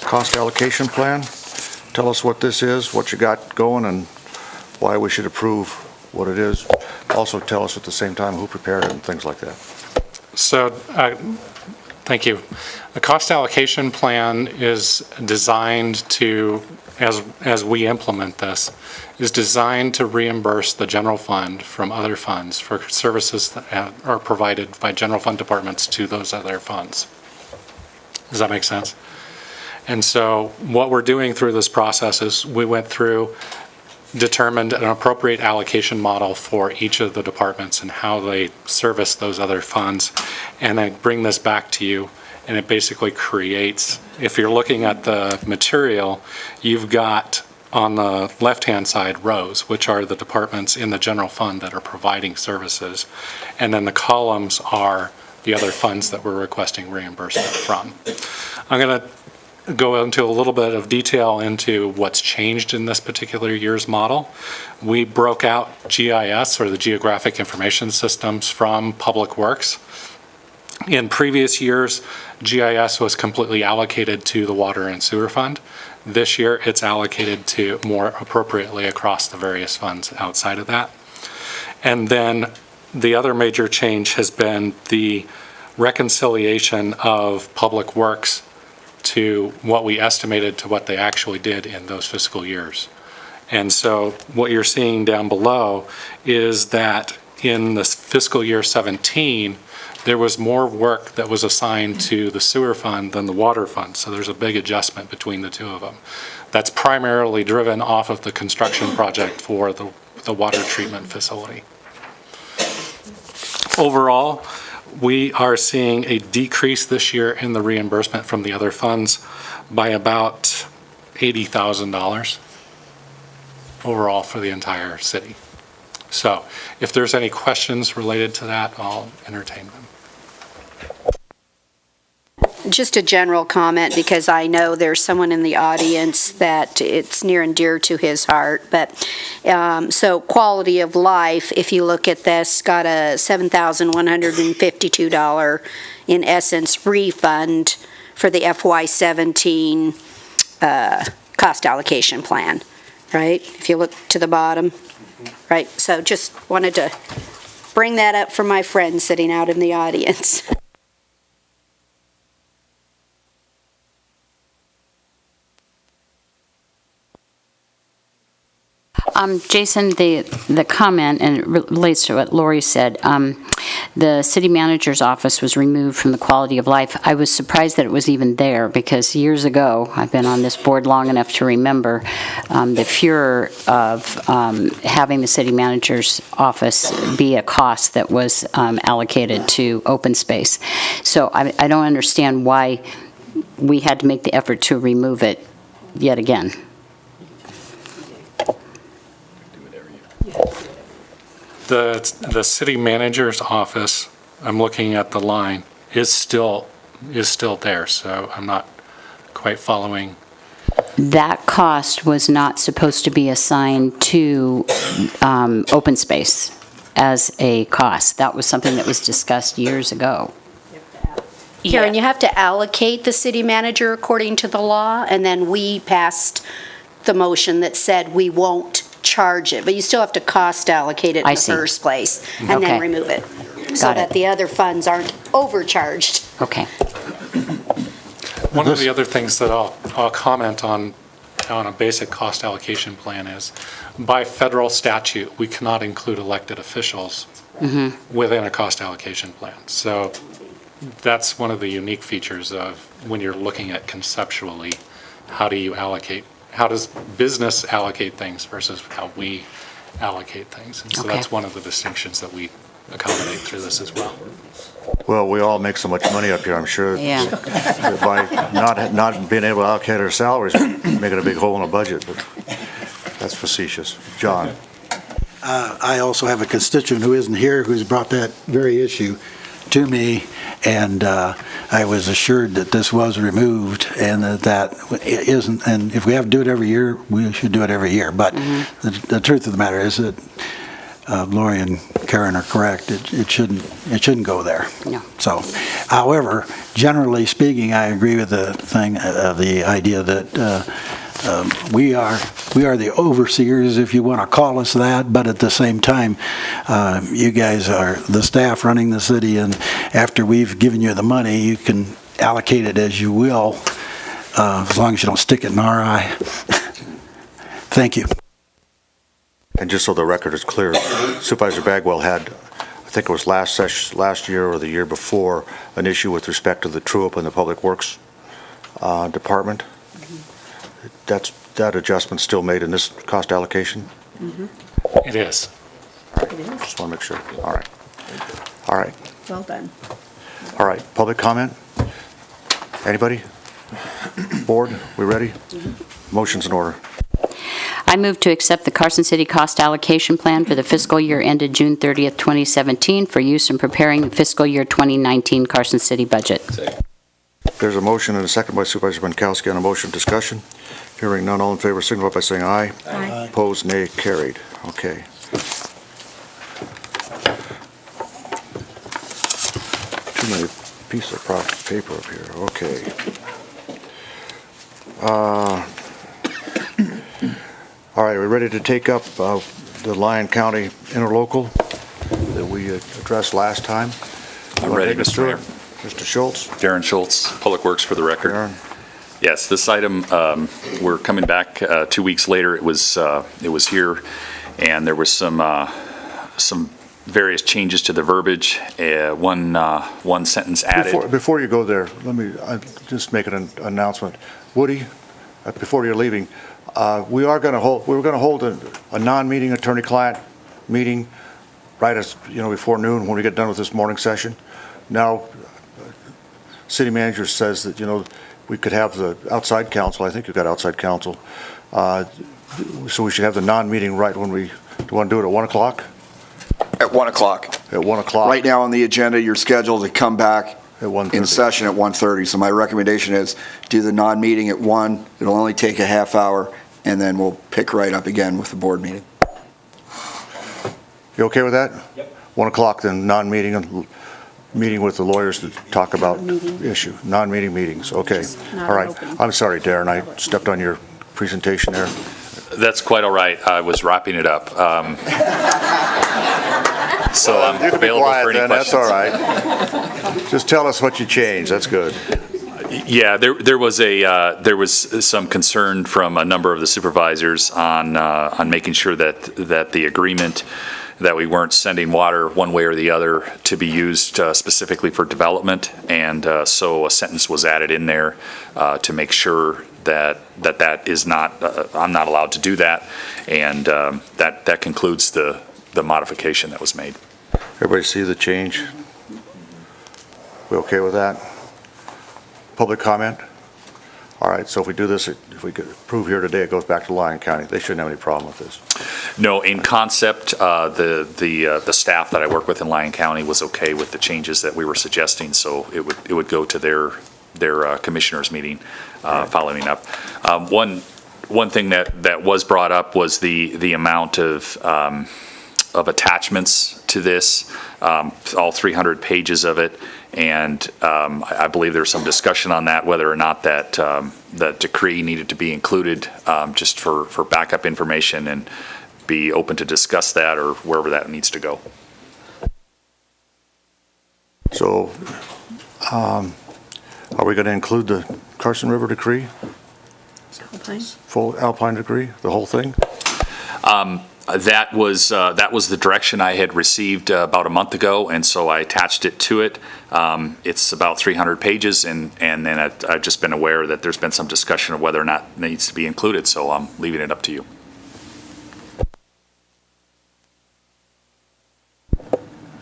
cost allocation plan. Tell us what this is, what you got going, and why we should approve what it is. Also tell us at the same time who prepared it and things like that. So, thank you. The cost allocation plan is designed to, as we implement this, is designed to reimburse the general fund from other funds for services that are provided by general fund departments to those other funds. Does that make sense? And so what we're doing through this process is we went through, determined an appropriate allocation model for each of the departments and how they service those other funds, and then bring this back to you. And it basically creates, if you're looking at the material, you've got on the left-hand side rows, which are the departments in the general fund that are providing services. And then the columns are the other funds that we're requesting reimbursement from. I'm going to go into a little bit of detail into what's changed in this particular year's model. We broke out GIS, or the Geographic Information Systems, from Public Works. In previous years, GIS was completely allocated to the Water and Sewer Fund. This year, it's allocated to more appropriately across the various funds outside of that. And then the other major change has been the reconciliation of Public Works to what we estimated to what they actually did in those fiscal years. And so what you're seeing down below is that in the fiscal year 17, there was more work that was assigned to the sewer fund than the water fund. So there's a big adjustment between the two of them. That's primarily driven off of the construction project for the water treatment facility. Overall, we are seeing a decrease this year in the reimbursement from the other funds by about $80,000 overall for the entire city. So if there's any questions related to that, I'll entertain them. Just a general comment, because I know there's someone in the audience that it's near and dear to his heart, but so quality of life, if you look at this, got a $7,152 in essence refund for the FY17 cost allocation plan, right? If you look to the bottom, right? So just wanted to bring that up for my friends sitting out in the audience. Jason, the comment, and it relates to what Lori said, the city manager's office was removed from the quality of life. I was surprised that it was even there, because years ago, I've been on this board long enough to remember the furor of having the city manager's office be a cost that was allocated to open space. So I don't understand why we had to make the effort to remove it yet again. The city manager's office, I'm looking at the line, is still there, so I'm not quite following. That cost was not supposed to be assigned to open space as a cost. That was something that was discussed years ago. Karen, you have to allocate the city manager according to the law, and then we passed the motion that said we won't charge it, but you still have to cost allocate it in the first place, and then remove it, so that the other funds aren't overcharged. Okay. One of the other things that I'll comment on a basic cost allocation plan is, by federal statute, we cannot include elected officials within a cost allocation plan. So that's one of the unique features of when you're looking at conceptually, how does business allocate things versus how we allocate things? And so Okay. that's one of the distinctions that we accommodate through this as well. Well, we all make so much money up here, I'm sure. Yeah. that by not being able to allocate our salaries, making a big hole in the budget, but that's facetious. John? I also have a constituent who isn't here who's brought that very issue to me, and I was assured that this was removed and that isn't, and if we have to do it every year, we should do it every year. But the truth of the matter is that Lori and Karen are correct. It shouldn't go there. No. So, however, generally speaking, I agree with the idea that we are the overseers, if you want to call us that, but at the same time, you guys are the staff running the city, and after we've given you the money, you can allocate it as you will, as long as you don't stick it in our eye. Thank you. And just so the record is clear, Supervisor Bagwell had, I think it was last year or the year before, an issue with respect to the true-up in the Public Works Department. That adjustment's still made in this cost allocation? It is. Just want to make sure. All right. All right. Well done. All right. Public comment? Anybody? Board, we ready? Motion's in order. I move to accept the Carson City Cost Allocation Plan for the fiscal year ended June 30th, 2017 for use in preparing the fiscal year 2019 Carson City budget. There's a motion and a second by Supervisor Bankowski on a motion discussion. Hearing none, all in favor signify by saying aye. Aye. Opposed, nay, carried. Okay. Too many pieces of paper up here. Okay. All right, we're ready to take up the Lyon County interlocal that we addressed last time. I'm ready, Mr. Mayor. Mr. Schultz. Darren Schultz, Public Works for the record. Darren. Yes, this item, we're coming back 2 weeks later. It was here, and there was some various changes to the verbiage. One sentence added. Before you go there, let me just make an announcement. Woody, before you're leaving, we were going to hold a non-meeting attorney-client meeting right as before noon when we get done with this morning session. Now, city manager says that we could have the outside counsel. I think you've got outside counsel, so we should have the non-meeting right when we. Do you want to do it at 1 o'clock? At 1 o'clock. At 1 o'clock. Right now on the agenda, you're scheduled to come back At 1:30. in session at 1:30. So my recommendation is do the non-meeting at 1. It'll only take a half hour, and then we'll pick right up again with the board meeting. You okay with that? Yep. 1 o'clock, then non-meeting, and meeting with the lawyers to talk about the issue. Non-meeting meetings, okay. All right. I'm sorry, Darren, I stepped on your presentation there. That's quite all right. I was wrapping it up. So I'm You can be available quiet for any then, that's questions. all right. Just tell us what you changed, that's good. Yeah, there was some concern from a number of the supervisors on making sure that the agreement, that we weren't sending water one way or the other to be used specifically for development, and so a sentence was added in there to make sure that is not, I'm not allowed to do that, and that concludes the modification that was made. Everybody see the change? We okay with that? Public comment? All right, so if we do this, if we could approve here today, it goes back to Lyon County. They shouldn't have any problem with this. No, in concept, the staff that I work with in Lyon County was okay with the changes that we were suggesting, so it would go to their commissioners meeting following up. One thing that was brought up was the amount of attachments to this, all 300 pages of it, and I believe there's some discussion on that, whether or not that decree needed to be included just for backup information, and be open to discuss that or wherever that needs to go. So, are we going to include the Carson River decree? Full Alpine decree, the whole thing? That was the direction I had received about a month ago, and so I attached it to it. It's about 300 pages, and then I've just been aware that there's been some discussion of whether or not it needs to be included, so I'm leaving it up to you.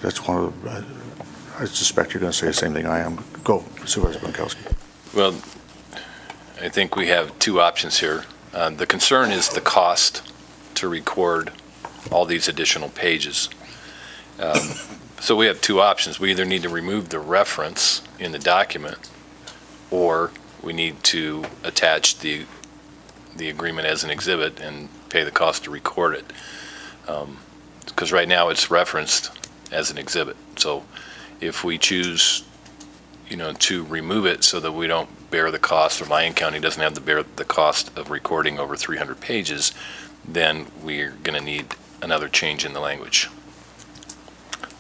That's one of the, I suspect you're going to say the same thing I am. Go, Supervisor Bankowski. Well, I think we have two options here. The concern is the cost to record all these additional pages. So we have two options. We either need to remove the reference in the document, or we need to attach the agreement as an exhibit and pay the cost to record it. Because right now it's referenced as an exhibit. So if we choose, to remove it so that we don't bear the cost, or Lyon County doesn't have to bear the cost of recording over 300 pages, then we're going to need another change in the language.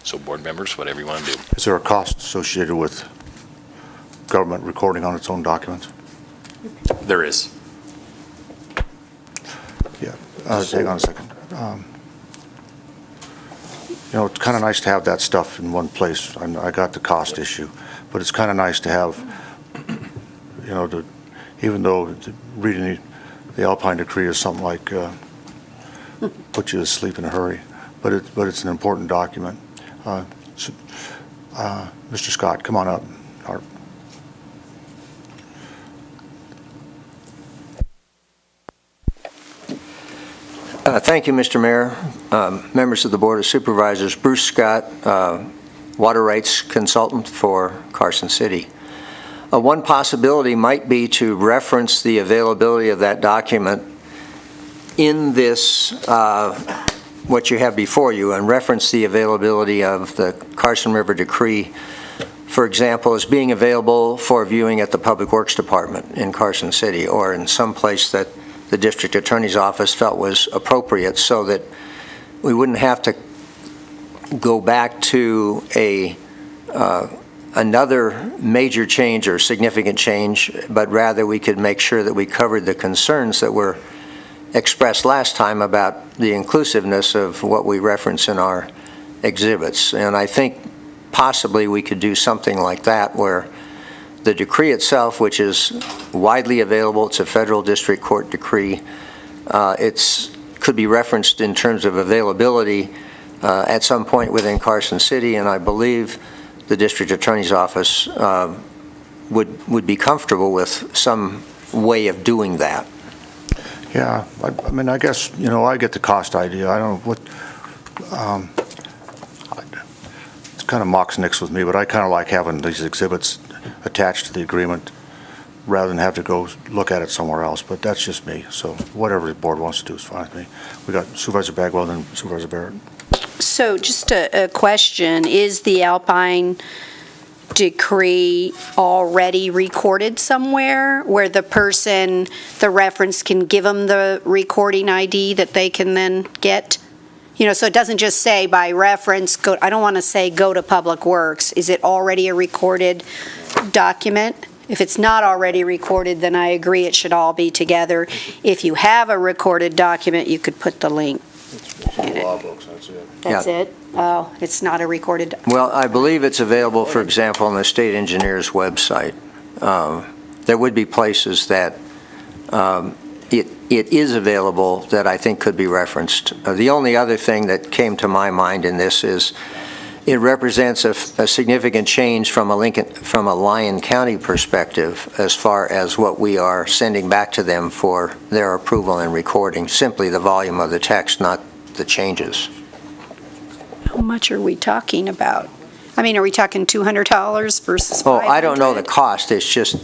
So board members, whatever you want to do. Is there a cost associated with government recording on its own documents? There is. Yeah. Hang on a second. It's kind of nice to have that stuff in one place. I got the cost issue, but it's kind of nice to have, even though reading the Alpine Decree is something like put you to sleep in a hurry, but it's an important document. Mr. Scott, come on up. Thank you, Mr. Mayor. Members of the Board of Supervisors, Bruce Scott, Water Rights Consultant for Carson City. One possibility might be to reference the availability of that document in this, what you have before you, and reference the availability of the Carson River Decree, for example, as being available for viewing at the Public Works Department in Carson City, or in some place that the District Attorney's Office felt was appropriate, so that we wouldn't have to go back to another major change or significant change, but rather we could make sure that we covered the concerns that were expressed last time about the inclusiveness of what we reference in our exhibits. And I think possibly we could do something like that, where the decree itself, which is widely available, it's a federal district court decree, could be referenced in terms of availability at some point within Carson City, and I believe the district attorney's office would be comfortable with some way of doing that. Yeah, I mean, I guess, I get the cost idea. I don't know what, it's kind of mocks nicks with me, but I kind of like having these exhibits attached to the agreement rather than have to go look at it somewhere else, but that's just me. So whatever the board wants to do is fine with me. We got Supervisor Bagwell and then Supervisor Barrett. So just a question, is the Alpine Decree already recorded somewhere where the reference can give them the recording ID that they can then get? So it doesn't just say by reference, I don't want to say go to Public Works. Is it already a recorded document? If it's not already recorded, then I agree it should all be together. If you have a recorded document, you could put the link in it. Law books, that's it. That's it? Oh, it's not a recorded. Well, I believe it's available, for example, on the state engineer's website. There would be places that it is available that I think could be referenced. The only other thing that came to my mind in this is it represents a significant change from a Lyon County perspective as far as what we are sending back to them for their approval and recording, simply the volume of the text, not the changes. How much are we talking about? I mean, are we talking $200 versus $500? Oh, I don't know the cost. It's just,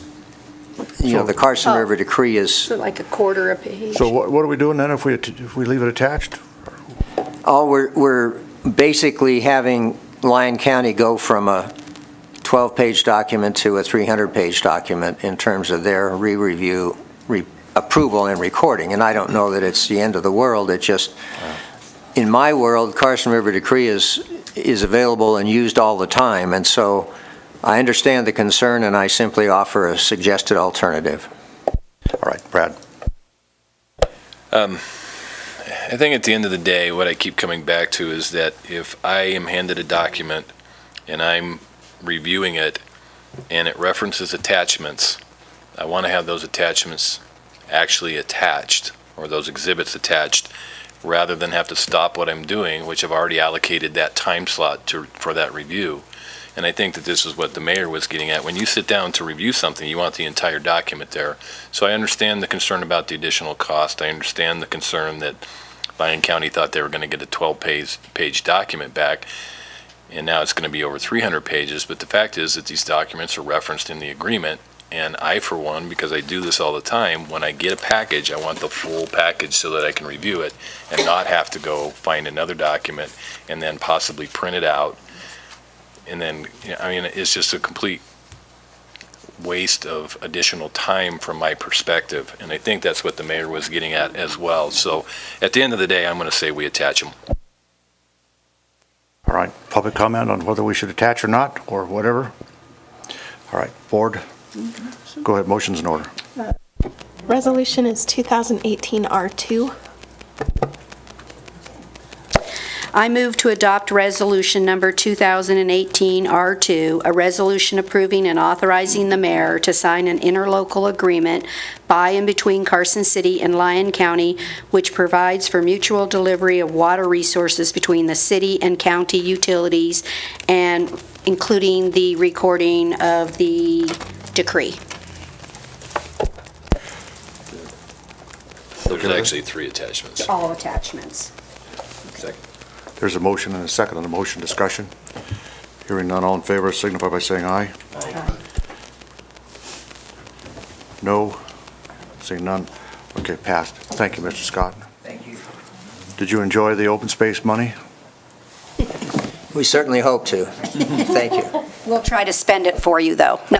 the Carson River Decree is... So like a quarter a page? So what are we doing then if we leave it attached? Oh, we're basically having Lyon County go from a 12-page document to a 300-page document in terms of their re-review, approval and recording. And I don't know that it's the end of the world. It just, in my world, Carson River Decree is available and used all the time. And so I understand the concern, and I simply offer a suggested alternative. All right, Brad. I think at the end of the day, what I keep coming back to is that if I am handed a document and I'm reviewing it and it references attachments, I want to have those attachments actually attached, or those exhibits attached, rather than have to stop what I'm doing, which I've already allocated that time slot for that review. And I think that this is what the mayor was getting at. When you sit down to review something, you want the entire document there. So I understand the concern about the additional cost. I understand the concern that Lyon County thought they were going to get a 12-page document back, and now it's going to be over 300 pages. But the fact is that these documents are referenced in the agreement, and I, for one, because I do this all the time, when I get a package, I want the full package so that I can review it and not have to go find another document and then possibly print it out. And then, I mean, it's just a complete waste of additional time from my perspective. And I think that's what the mayor was getting at as well. So at the end of the day, I'm going to say we attach them. All right, public comment on whether we should attach or not, or whatever? All right, board, go ahead, motion's in order. Resolution is 2018 R2. I move to adopt resolution number 2018 R2, a resolution approving and authorizing the mayor to sign an interlocal agreement by and between Carson City and Lyon County, which provides for mutual delivery of water resources between the city and county utilities, and including the recording of the decree. There's actually 3 attachments. All attachments. Second. There's a motion and a second on the motion. Discussion. Hearing none, all in favor signify by saying aye. Aye. No? Seeing none? Okay, passed. Thank you, Mr. Scott. Thank you. Did you enjoy the open space money? We certainly hope to. Thank you. We'll try to spend it for you, though. No.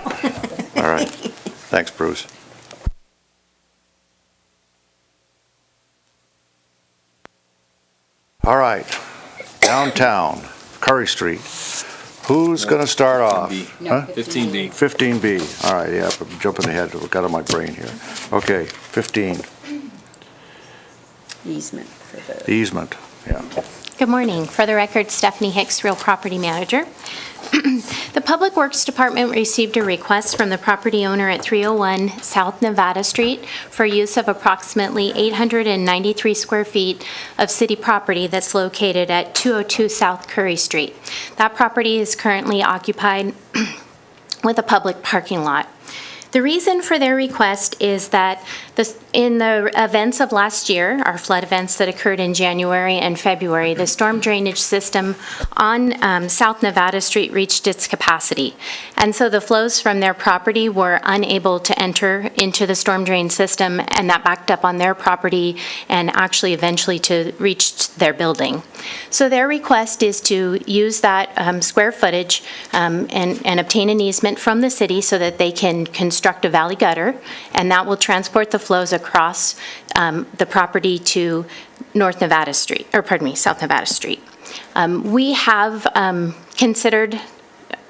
All right. Thanks, Bruce. All right. Downtown, Curry Street. Who's going to start off? 15B. Huh? 15B. 15B. All right, yeah, I'm jumping ahead. I've got on my brain here. Okay, 15. Easement for The easement, yeah. Good morning. For the record, Stephanie Hicks, Real Property Manager. The Public Works Department received a request from the property owner at 301 South Nevada Street for use of approximately 893 square feet of city property that's located at 202 South Curry Street. That property is currently occupied with a public parking lot. The reason for their request is that in the events of last year, our flood events that occurred in January and February, the storm drainage system on South Nevada Street reached its capacity. And so the flows from their property were unable to enter into the storm drain system, and that backed up on their property and actually eventually to reach their building. So their request is to use that square footage and obtain an easement from the city so that they can construct a valley gutter, and that will transport the flows across the property to South Nevada Street. We have considered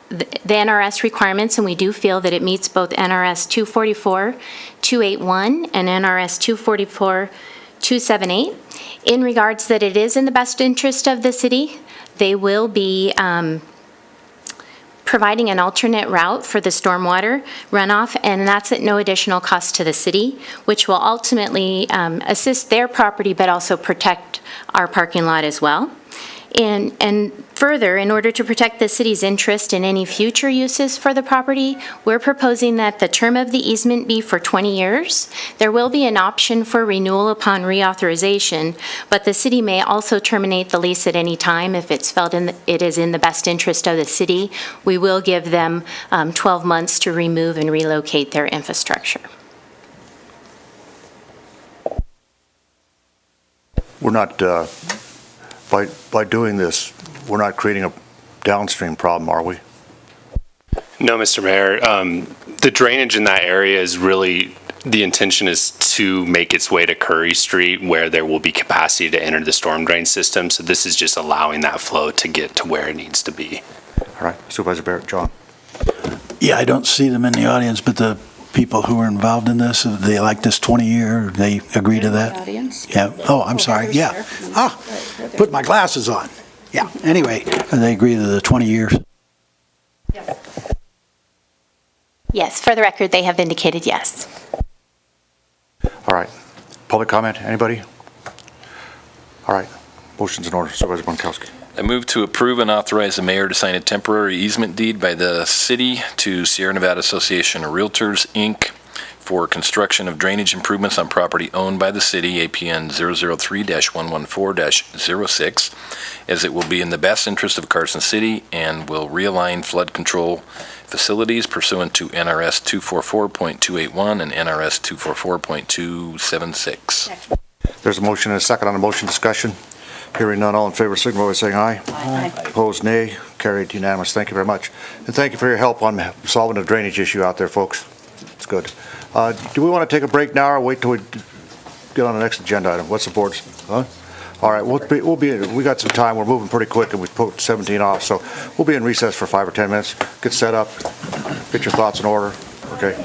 the NRS requirements, and we do feel that it meets both NRS 244-281 and NRS 244-278. In regards that it is in the best interest of the city, they will be providing an alternate route for the stormwater runoff, and that's at no additional cost to the city, which will ultimately assist their property but also protect our parking lot as well. And further, in order to protect the city's interest in any future uses for the property, we're proposing that the term of the easement be for 20 years. There will be an option for renewal upon reauthorization, but the city may also terminate the lease at any time if it's felt it is in the best interest of the city. We will give them 12 months to remove and relocate their infrastructure. We're not, by doing this, we're not creating a downstream problem, are we? No, Mr. Mayor. The drainage in that area is really, the intention is to make its way to Curry Street where there will be capacity to enter the storm drain system. So this is just allowing that flow to get to where it needs to be. All right, Supervisor Barrett, John. Yeah, I don't see them in the audience, but the people who are involved in this? They like this 20-year, they agree to that? Audience? Yeah, oh, I'm sorry, yeah. Put my glasses on. Yeah, anyway, they agree to the 20 years? Yes, for the record, they have indicated yes. All right. Public comment, anybody? All right. Motion's in order. Supervisor Bonkowski. I move to approve and authorize the mayor to sign a temporary easement deed by the city to Sierra Nevada Association of Realtors, Inc. for construction of drainage improvements on property owned by the city, APN 003-114-06, as it will be in the best interest of Carson City and will realign flood control facilities pursuant to NRS 244.281 and NRS 244.276. There's a motion and a second on the motion. Discussion. Hearing none, all in favor, signify by saying aye. Aye. Opposed, nay. Carried unanimous. Thank you very much. And thank you for your help on solving the drainage issue out there, folks. It's good. Do we want to take a break now or wait till we get on the next agenda item? What's the board's? Huh? All right, we got some time. We're moving pretty quick and we put 17 off, so we'll be in recess for 5 or 10 minutes. Get set up, get your thoughts in order. Okay.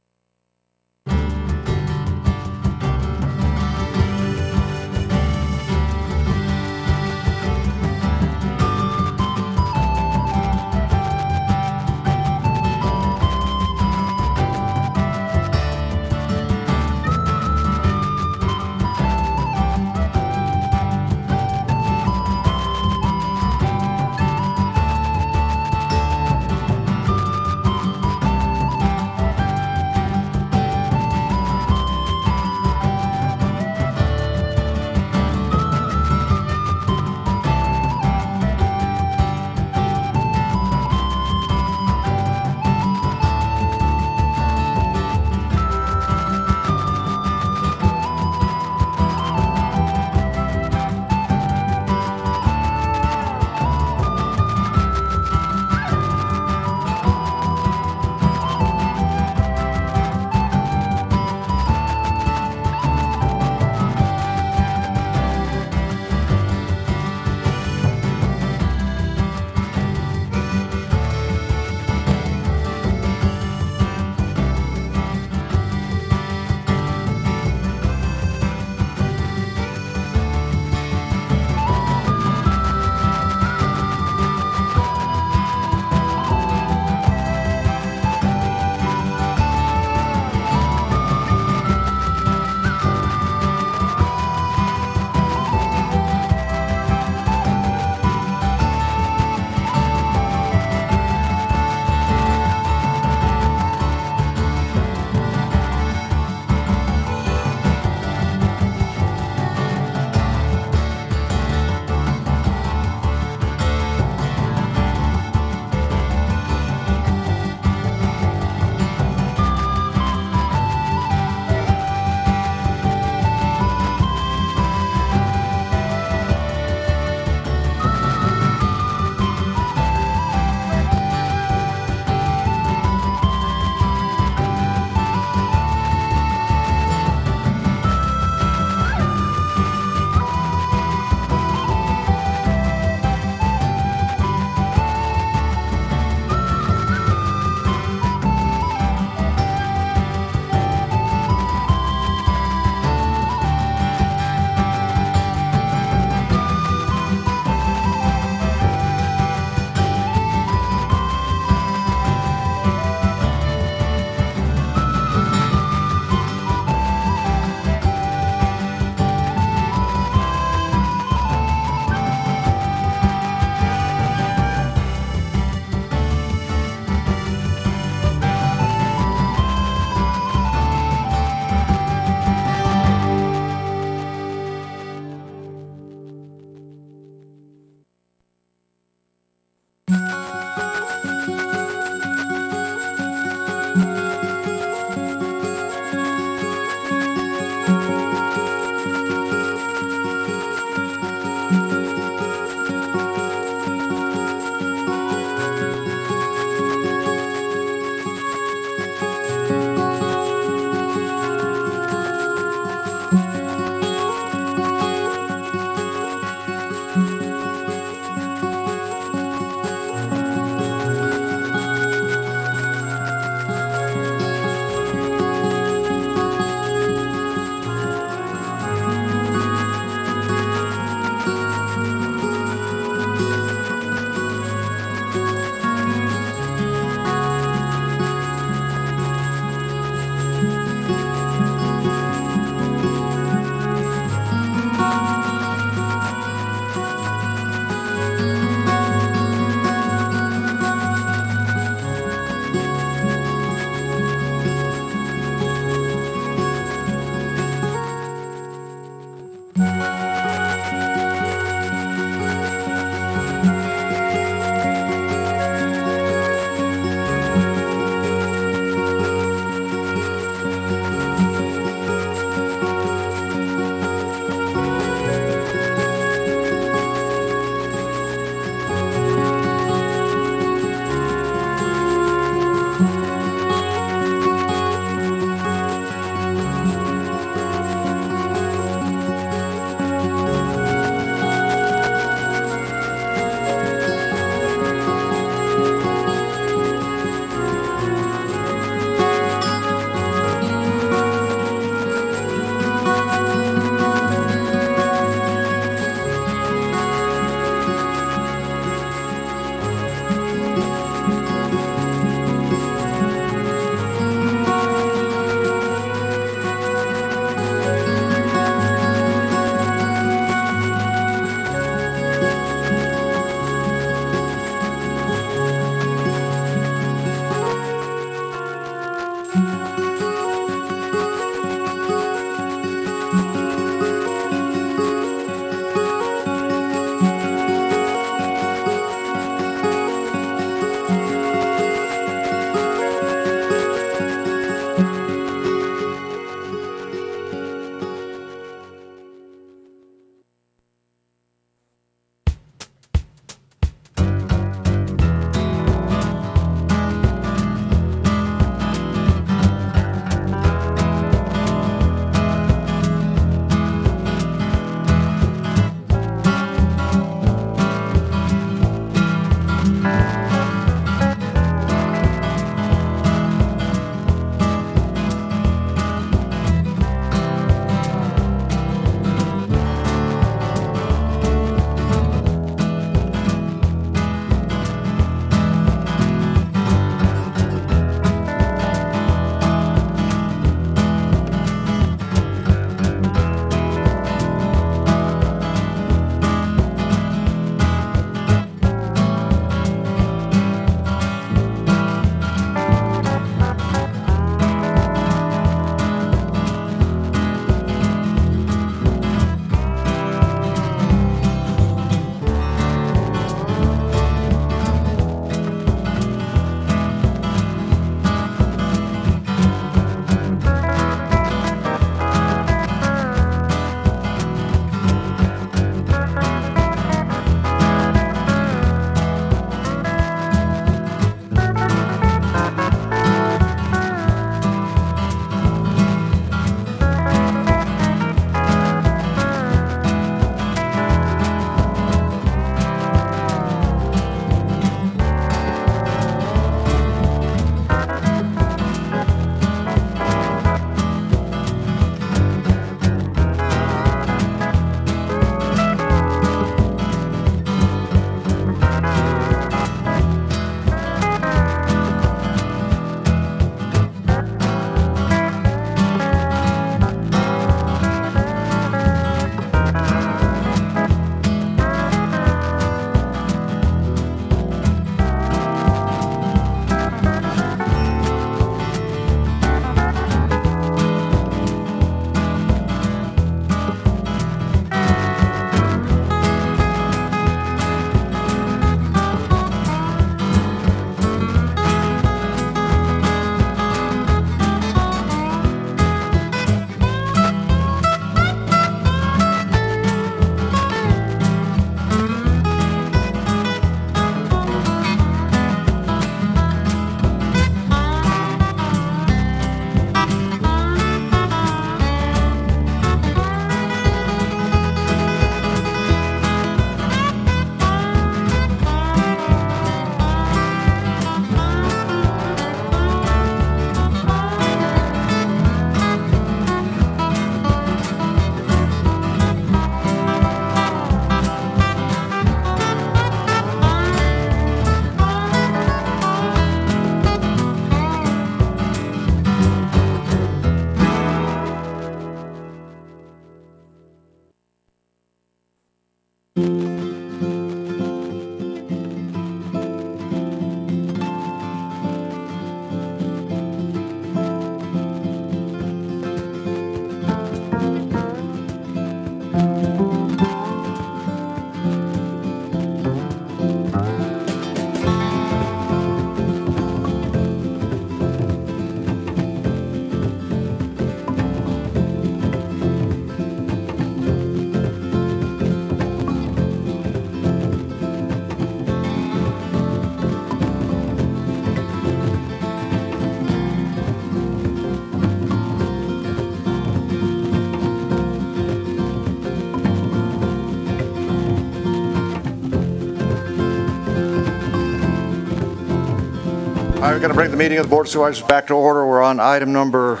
I'm going to bring the meeting of the Board of Supervisors back to order. We're on item number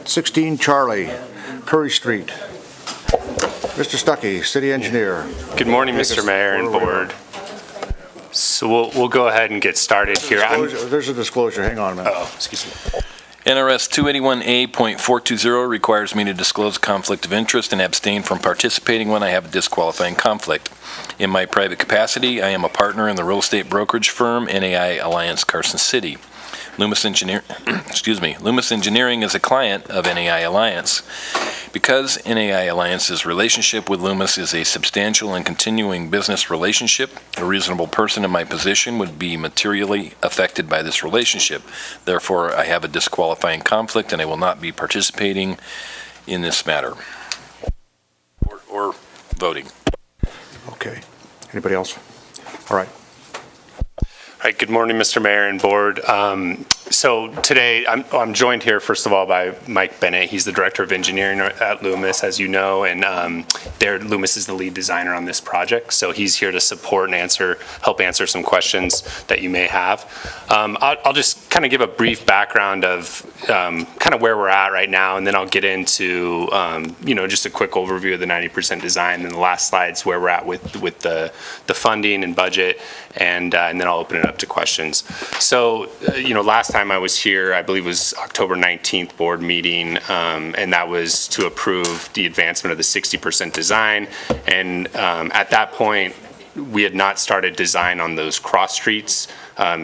16, Charlie, Curry Street. Mr. Stuckey, City Engineer. Good morning, Mr. Mayor and Board. So we'll go ahead and get started here. There's a disclosure. Hang on a minute. Oh, excuse me. NRS 281A.420 requires me to disclose conflict of interest and abstain from participating when I have a disqualifying conflict. In my private capacity, I am a partner in the real estate brokerage firm NAI Alliance Carson City. Loomis Engineering is a client of NAI Alliance. Because NAI Alliance's relationship with Loomis is a substantial and continuing business relationship, a reasonable person in my position would be materially affected by this relationship. Therefore, I have a disqualifying conflict and I will not be participating in this matter or voting. Okay. Anybody else? All right. All right, good morning, Mr. Mayor and Board. So today, I'm joined here, first of all, by Mike Bennett. He's the Director of Engineering at Loomis, as you know, and Loomis is the lead designer on this project. So he's here to support and help answer some questions that you may have. I'll just kind of give a brief background of kind of where we're at right now, and then I'll get into, just a quick overview of the 90% design, and the last slide's where we're at with the funding and budget, and then I'll open it up to questions. So, last time I was here, I believe it was October 19th board meeting, and that was to approve the advancement of the 60% design. And at that point, we had not started design on those cross streets.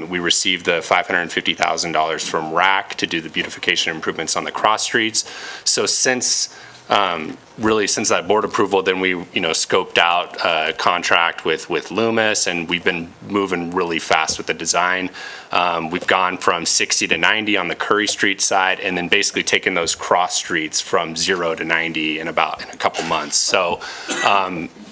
We received the $550,000 from RAC to do the beautification improvements on the cross streets. So since that board approval, then we, scoped out a contract with Loomis, and we've been moving really fast with the design. We've gone from 60 to 90 on the Curry Street side, and then basically taken those cross streets from 0 to 90 in a couple months. So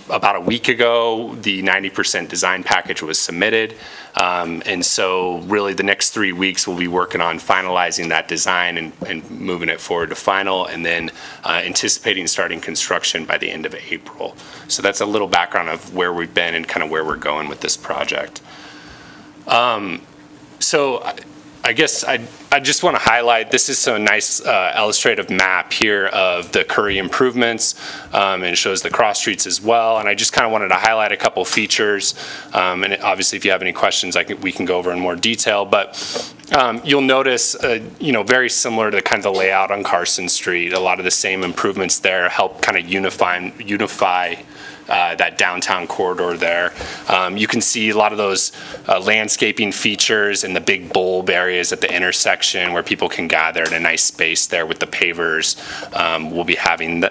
about a week ago, the 90% design package was submitted. And so really the next 3 weeks we'll be working on finalizing that design and moving it forward to final, and then anticipating starting construction by the end of April. So that's a little background of where we've been and kind of where we're going with this project. So I guess I just want to highlight, this is a nice illustrative map here of the Curry improvements, and it shows the cross streets as well. And I just kind of wanted to highlight a couple features. And obviously, if you have any questions, we can go over in more detail. But you'll notice, very similar to kind of the layout on Carson Street. A lot of the same improvements there help kind of unify that downtown corridor there. You can see a lot of those landscaping features and the big bulb areas at the intersection where people can gather in a nice space there with the pavers. We'll be having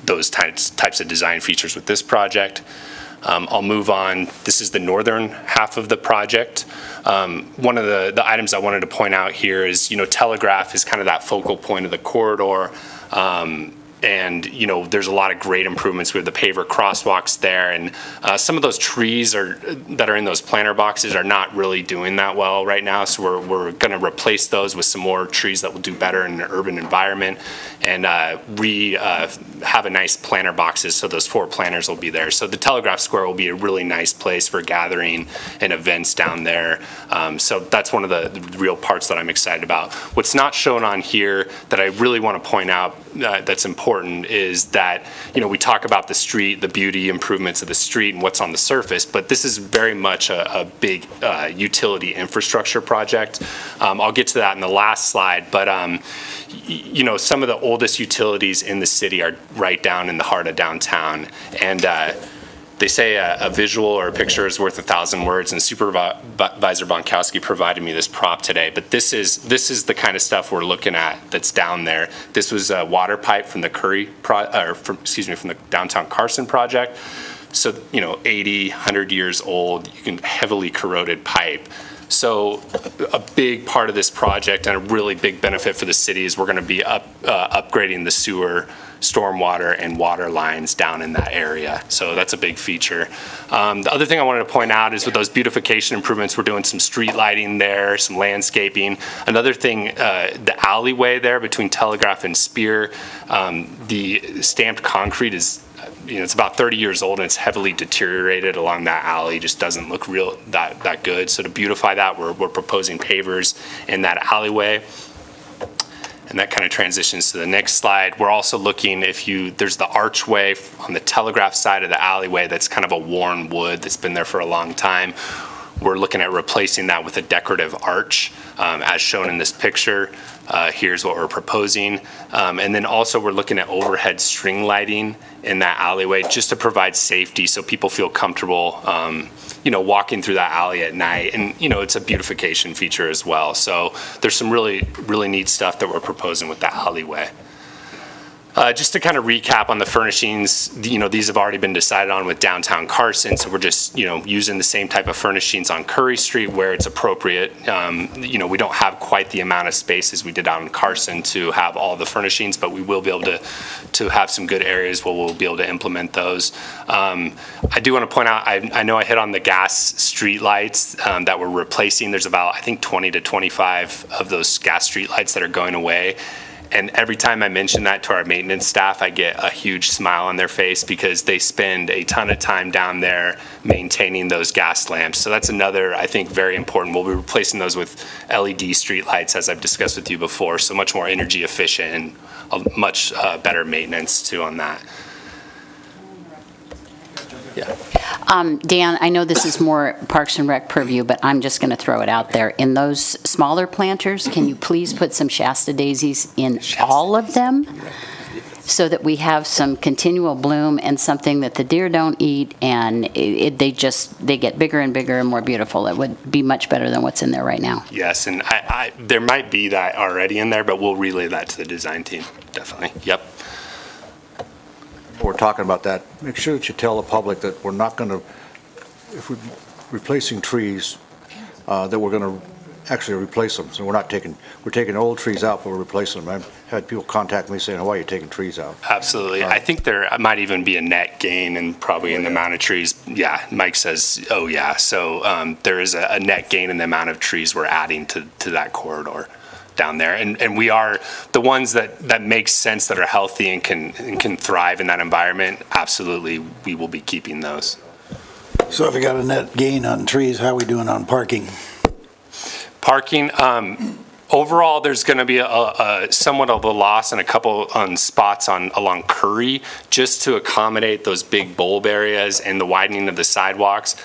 those types of design features with this project. I'll move on. This is the northern half of the project. One of the items I wanted to point out here is, Telegraph is kind of that focal point of the corridor. And, there's a lot of great improvements with the paver crosswalks there. And some of those trees that are in those planter boxes are not really doing that well right now. So we're going to replace those with some more trees that will do better in an urban environment. And we have a nice planter boxes, so those 4 planters will be there. So the Telegraph Square will be a really nice place for gathering and events down there. So that's one of the real parts that I'm excited about. What's not shown on here that I really want to point out that's important is that, we talk about the street, the beauty improvements of the street and what's on the surface, but this is very much a big utility infrastructure project. I'll get to that in the last slide, but some of the oldest utilities in the city are right down in the heart of downtown. And they say a visual or a picture is worth 1,000 words, and Supervisor Bonkowski provided me this prop today. But this is the kind of stuff we're looking at that's down there. This was a water pipe from the from the downtown Carson project. So 80, 100 years old, heavily corroded pipe. So a big part of this project and a really big benefit for the city is we're going to be upgrading the sewer, stormwater, and water lines down in that area. So that's a big feature. The other thing I wanted to point out is with those beautification improvements, we're doing some street lighting there, some landscaping. Another thing, the alleyway there between Telegraph and Spear, the stamped concrete is it's about 30 years old and it's heavily deteriorated along that alley. Just doesn't look that good. So to beautify that, we're proposing pavers in that alleyway. And that kind of transitions to the next slide. We're also looking, there's the archway on the Telegraph side of the alleyway that's kind of a worn wood that's been there for a long time. We're looking at replacing that with a decorative arch, as shown in this picture. Here's what we're proposing. And then also we're looking at overhead string lighting in that alleyway just to provide safety so people feel comfortable, walking through that alley at night. And, it's a beautification feature as well. So there's some really, really neat stuff that we're proposing with the alleyway. Just to kind of recap on the furnishings, these have already been decided on with downtown Carson, so we're just, using the same type of furnishings on Curry Street where it's appropriate. We don't have quite the amount of space as we did out in Carson to have all the furnishings, but we will be able to have some good areas where we'll be able to implement those. I do want to point out, I know I hit on the gas street lights that we're replacing. There's about, I think, 20 to 25 of those gas street lights that are going away. And every time I mention that to our maintenance staff, I get a huge smile on their face because they spend a ton of time down there maintaining those gas lamps. So that's another, I think, very important. We'll be replacing those with LED street lights, as I've discussed with you before, so much more energy efficient and a much better maintenance too on that. Yeah. Dan, I know this is more Parks and Rec purview, but I'm just going to throw it out there. In those smaller planters, can you please put some Shasta daisies in all of them so that we have some continual bloom and something that the deer don't eat, and they get bigger and bigger and more beautiful? It would be much better than what's in there right now. Yes, and there might be that already in there, but we'll relay that to the design team, definitely. Yep. We're talking about that. Make sure that you tell the public that we're not going to, if we're replacing trees, that we're going to actually replace them. So we're taking old trees out, but we're replacing them. I've had people contact me saying, why are you taking trees out? Absolutely. I think there might even be a net gain and probably in the amount of trees. Yeah, Mike says, oh yeah. So there is a net gain in the amount of trees we're adding to that corridor down there, and we are the ones that make sense, that are healthy and can thrive in that environment. Absolutely, we will be keeping those. So if you got a net gain on trees, how are we doing on parking? Parking, overall, there's going to be a somewhat of a loss in a couple on spots along Curry, just to accommodate those big bulb areas and the widening of the sidewalks.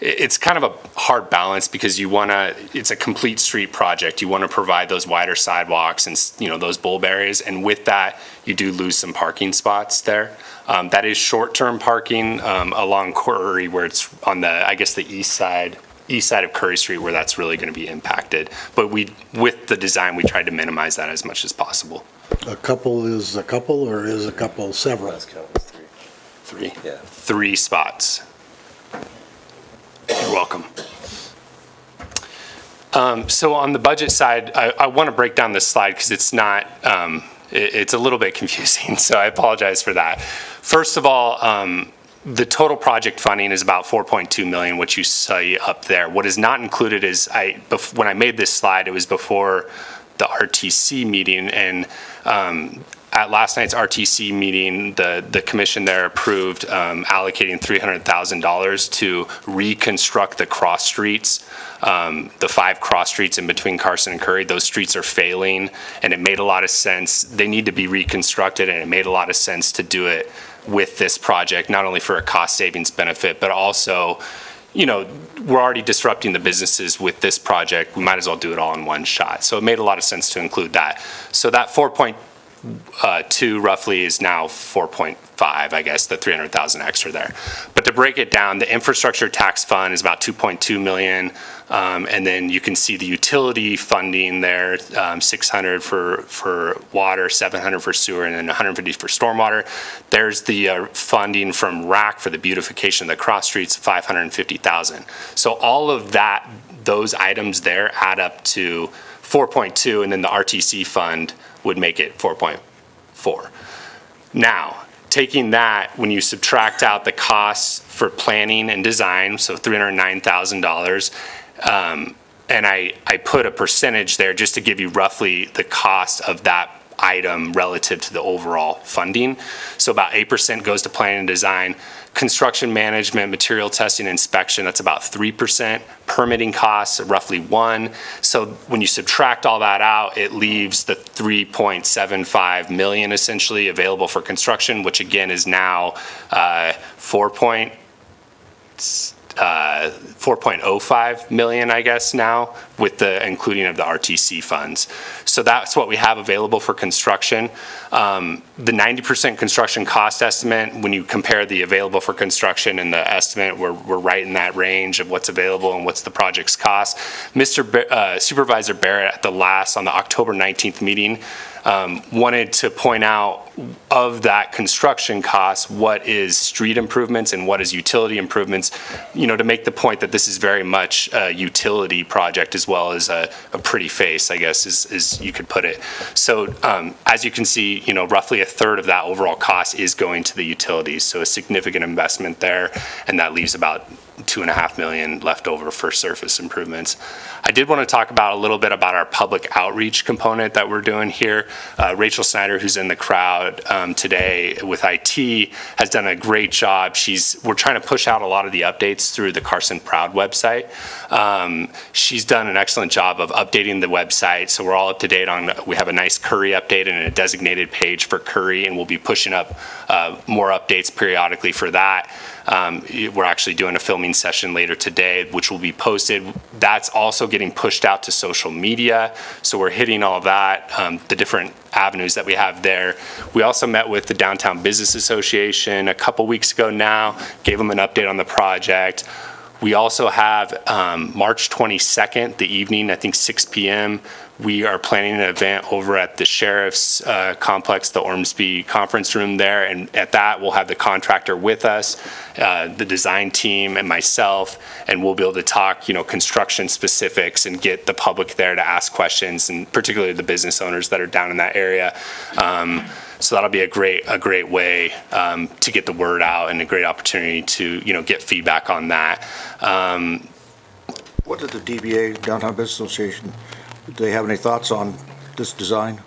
It's kind of a hard balance because it's a complete street project. You want to provide those wider sidewalks and, those bulb areas. And with that, you do lose some parking spots there. That is short-term parking along Curry, where it's on the east side of Curry Street, where that's really going to be impacted. But with the design, we tried to minimize that as much as possible. A couple is a couple, or is a couple several? Three. Yeah. 3 spots. You're welcome. So on the budget side, I want to break down this slide because it's not, it's a little bit confusing, so I apologize for that. First of all, the total project funding is about $4.2 million, which you see up there. What is not included is, when I made this slide, it was before the RTC meeting, and at last night's RTC meeting, the commission there approved allocating $300,000 to reconstruct the cross streets, the 5 cross streets in between Carson and Curry. Those streets are failing, and it made a lot of sense. They need to be reconstructed, and it made a lot of sense to do it with this project, not only for a cost savings benefit, but also, we're already disrupting the businesses with this project. We might as well do it all in one shot. So it made a lot of sense to include that. So that 4.2 roughly is now 4.5, I guess, the 300,000 extra there. But to break it down, the infrastructure tax fund is about 2.2 million. And then you can see the utility funding there, 600 for water, 700 for sewer, and then 150 for stormwater. There's the funding from RAC for the beautification of the cross streets, 550,000. So all of that, those items there add up to 4.2, and then the RTC fund would make it 4.4. Now, taking that, when you subtract out the costs for planning and design, so $309,000, and I put a percentage there just to give you roughly the cost of that item relative to the overall funding. So about 8% goes to planning and design. Construction management, material testing, inspection, that's about 3%. Permitting costs are roughly 1%. So when you subtract all that out, it leaves the 3.75 million essentially available for construction, which again is now 4.05 million, I guess, now, with the including of the RTC funds. So that's what we have available for construction. The 90% construction cost estimate, when you compare the available for construction and the estimate, we're right in that range of what's available and what's the project's cost. Supervisor Barrett on the October 19th meeting wanted to point out of that construction cost, what is street improvements and what is utility improvements, to make the point that this is very much a utility project as well as a pretty face, I guess, is you could put it. So as you can see, roughly a third of that overall cost is going to the utilities. So a significant investment there, and that leaves about $2.5 million left over for surface improvements. I did want to talk a little bit about our public outreach component that we're doing here. Rachel Snyder, who's in the crowd today with IT, has done a great job. We're trying to push out a lot of the updates through the Carson Proud website. She's done an excellent job of updating the website, so we're all up to date on. We have a nice Curry update and a designated page for Curry, and we'll be pushing up more updates periodically for that. We're actually doing a filming session later today, which will be posted. That's also getting pushed out to social media, so we're hitting all of that, the different avenues that we have there. We also met with the Downtown Business Association a couple weeks ago now, gave them an update on the project. We also have March 22nd, the evening, I think 6 p.m., we are planning an event over at the Sheriff's Complex, the Ormsby Conference Room there, and at that we'll have the contractor with us, the design team and myself, and we'll be able to talk, construction specifics and get the public there to ask questions, and particularly the business owners that are down in that area. So that'll be a great way to get the word out and a great opportunity to, get feedback on that. What did the DBA, Downtown Business Association, do they have any thoughts on this design?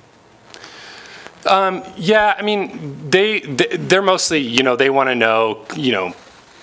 Yeah, I mean, they're mostly, they want to know,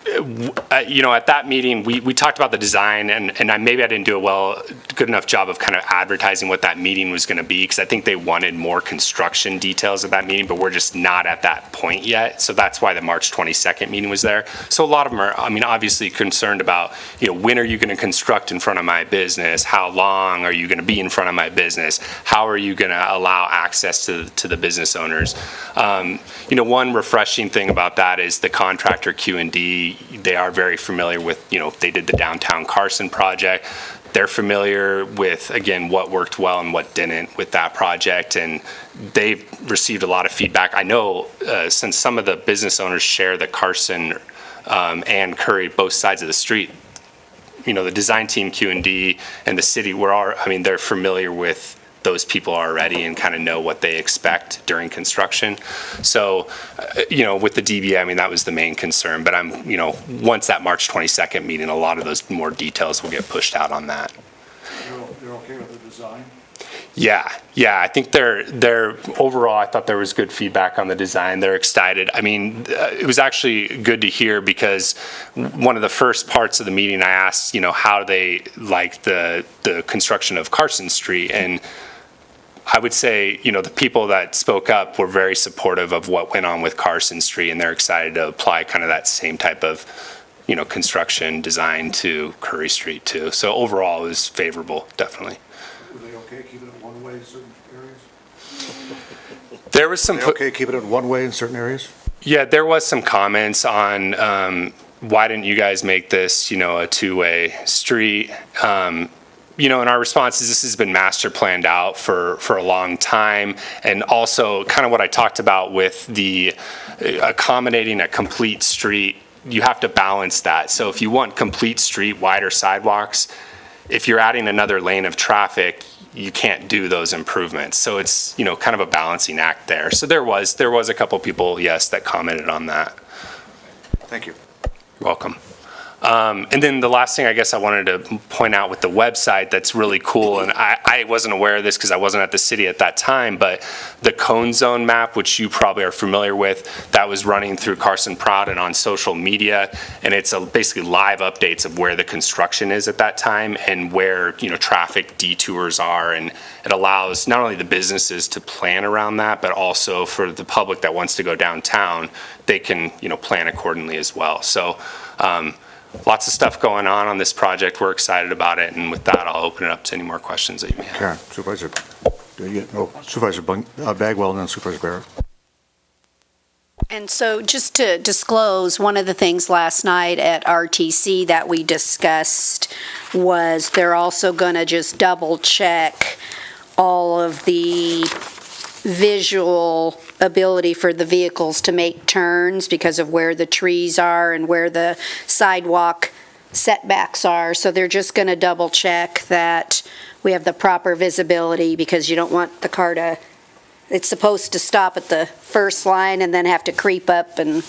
at that meeting, we talked about the design, and maybe I didn't do a good enough job of kind of advertising what that meeting was going to be, because I think they wanted more construction details of that meeting, but we're just not at that point yet. So that's why the March 22nd meeting was there. So a lot of them are, obviously concerned about, when are you going to construct in front of my business? How long are you going to be in front of my business? How are you going to allow access to the business owners? One refreshing thing about that is the contractor Q&D. They are very familiar with, they did the downtown Carson project. They're familiar with, again, what worked well and what didn't with that project, and they've received a lot of feedback. I know since some of the business owners share the Carson and Curry, both sides of the street, the design team, Q&D, and the city, they're familiar with those people already and kind of know what they expect during construction. So, with the DBA, that was the main concern. But once that March 22nd meeting, a lot of those more details will get pushed out on that. They're okay with the design? Yeah. I think they're overall, I thought there was good feedback on the design. They're excited. It was actually good to hear, because one of the first parts of the meeting I asked, how they like the construction of Carson Street, and I would say, the people that spoke up were very supportive of what went on with Carson Street, and they're excited to apply kind of that same type of, construction design to Curry Street too. So overall, it was favorable, definitely. Were they okay keeping it one way in certain areas? There was some. Were they okay keeping it one way in certain areas? Yeah, there was some comments on why didn't you guys make this, a two-way street? And our response is this has been master planned out for a long time. And also kind of what I talked about with the accommodating a complete street, you have to balance that. So if you want complete street, wider sidewalks, if you're adding another lane of traffic, you can't do those improvements. So it's, kind of a balancing act there. So there was a couple people, yes, that commented on that. Thank you. You're welcome. And then the last thing I guess I wanted to point out with the website that's really cool, and I wasn't aware of this because I wasn't at the city at that time, but the cone zone map, which you probably are familiar with, that was running through Carson Prod and on social media, and it's basically live updates of where the construction is at that time and where traffic detours are, and it allows not only the businesses to plan around that, but also for the public that wants to go downtown, they can plan accordingly as well. So lots of stuff going on this project. We're excited about it, and with that, I'll open it up to any more questions that you may have. Karen, Supervisor, Supervisor Bagwell, and then Supervisor Barrett. And so just to disclose, one of the things last night at RTC that we discussed was they're also going to just double check all of the visual ability for the vehicles to make turns because of where the trees are and where the sidewalk setbacks are. So they're just going to double check that we have the proper visibility, because you don't want the car to, it's supposed to stop at the first line and then have to creep up and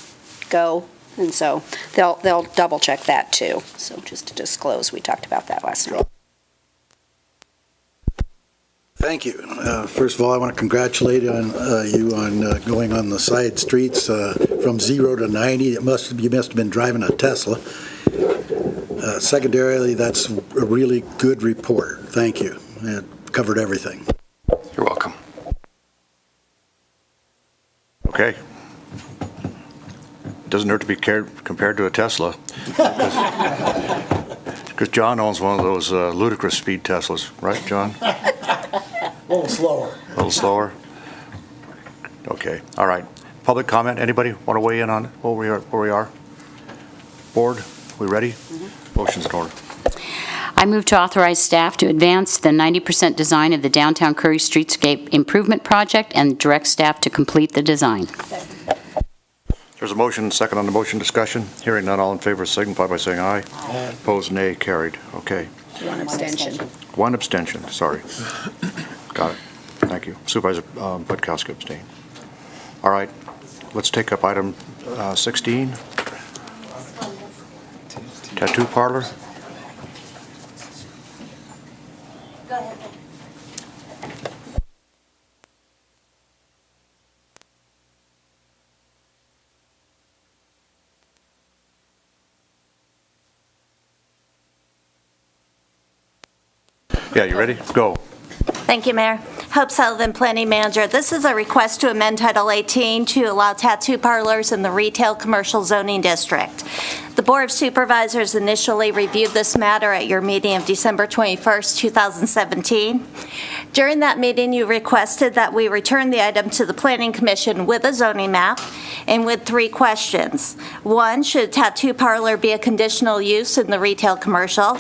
go. And so they'll double check that too. So just to disclose, we talked about that last night. Thank you. First of all, I want to congratulate you on going on the side streets from 0 to 90. You must have been driving a Tesla. Secondarily, that's a really good report. Thank you. It covered everything. You're welcome. Okay. Doesn't hurt to be compared to a Tesla. Because John owns one of those ludicrous speed Teslas, right, John? A little slower. A little slower? Okay, all right. Public comment, anybody want to weigh in on where we are? Board, we ready? Motion's in order. I move to authorize staff to advance the 90% design of the downtown Curry Streetscape Improvement Project and direct staff to complete the design. There's a motion, second on the motion, discussion. Hearing none, all in favor signify by saying aye. Aye. Opposed, nay. Carried. Okay. One abstention. One abstention, sorry. Got it. Thank you. Supervisor Budkowski abstained. All right, let's take up item 16. Tattoo parlor. Go ahead. Yeah, you ready? Go. Thank you, Mayor. Hope Sullivan, Planning Manager. This is a request to amend Title 18 to allow tattoo parlors in the retail commercial zoning district. The Board of Supervisors initially reviewed this matter at your meeting of December 21st, 2017. During that meeting, you requested that we return the item to the Planning Commission with a zoning map and with 3 questions. 1, should a tattoo parlor be a conditional use in the retail commercial?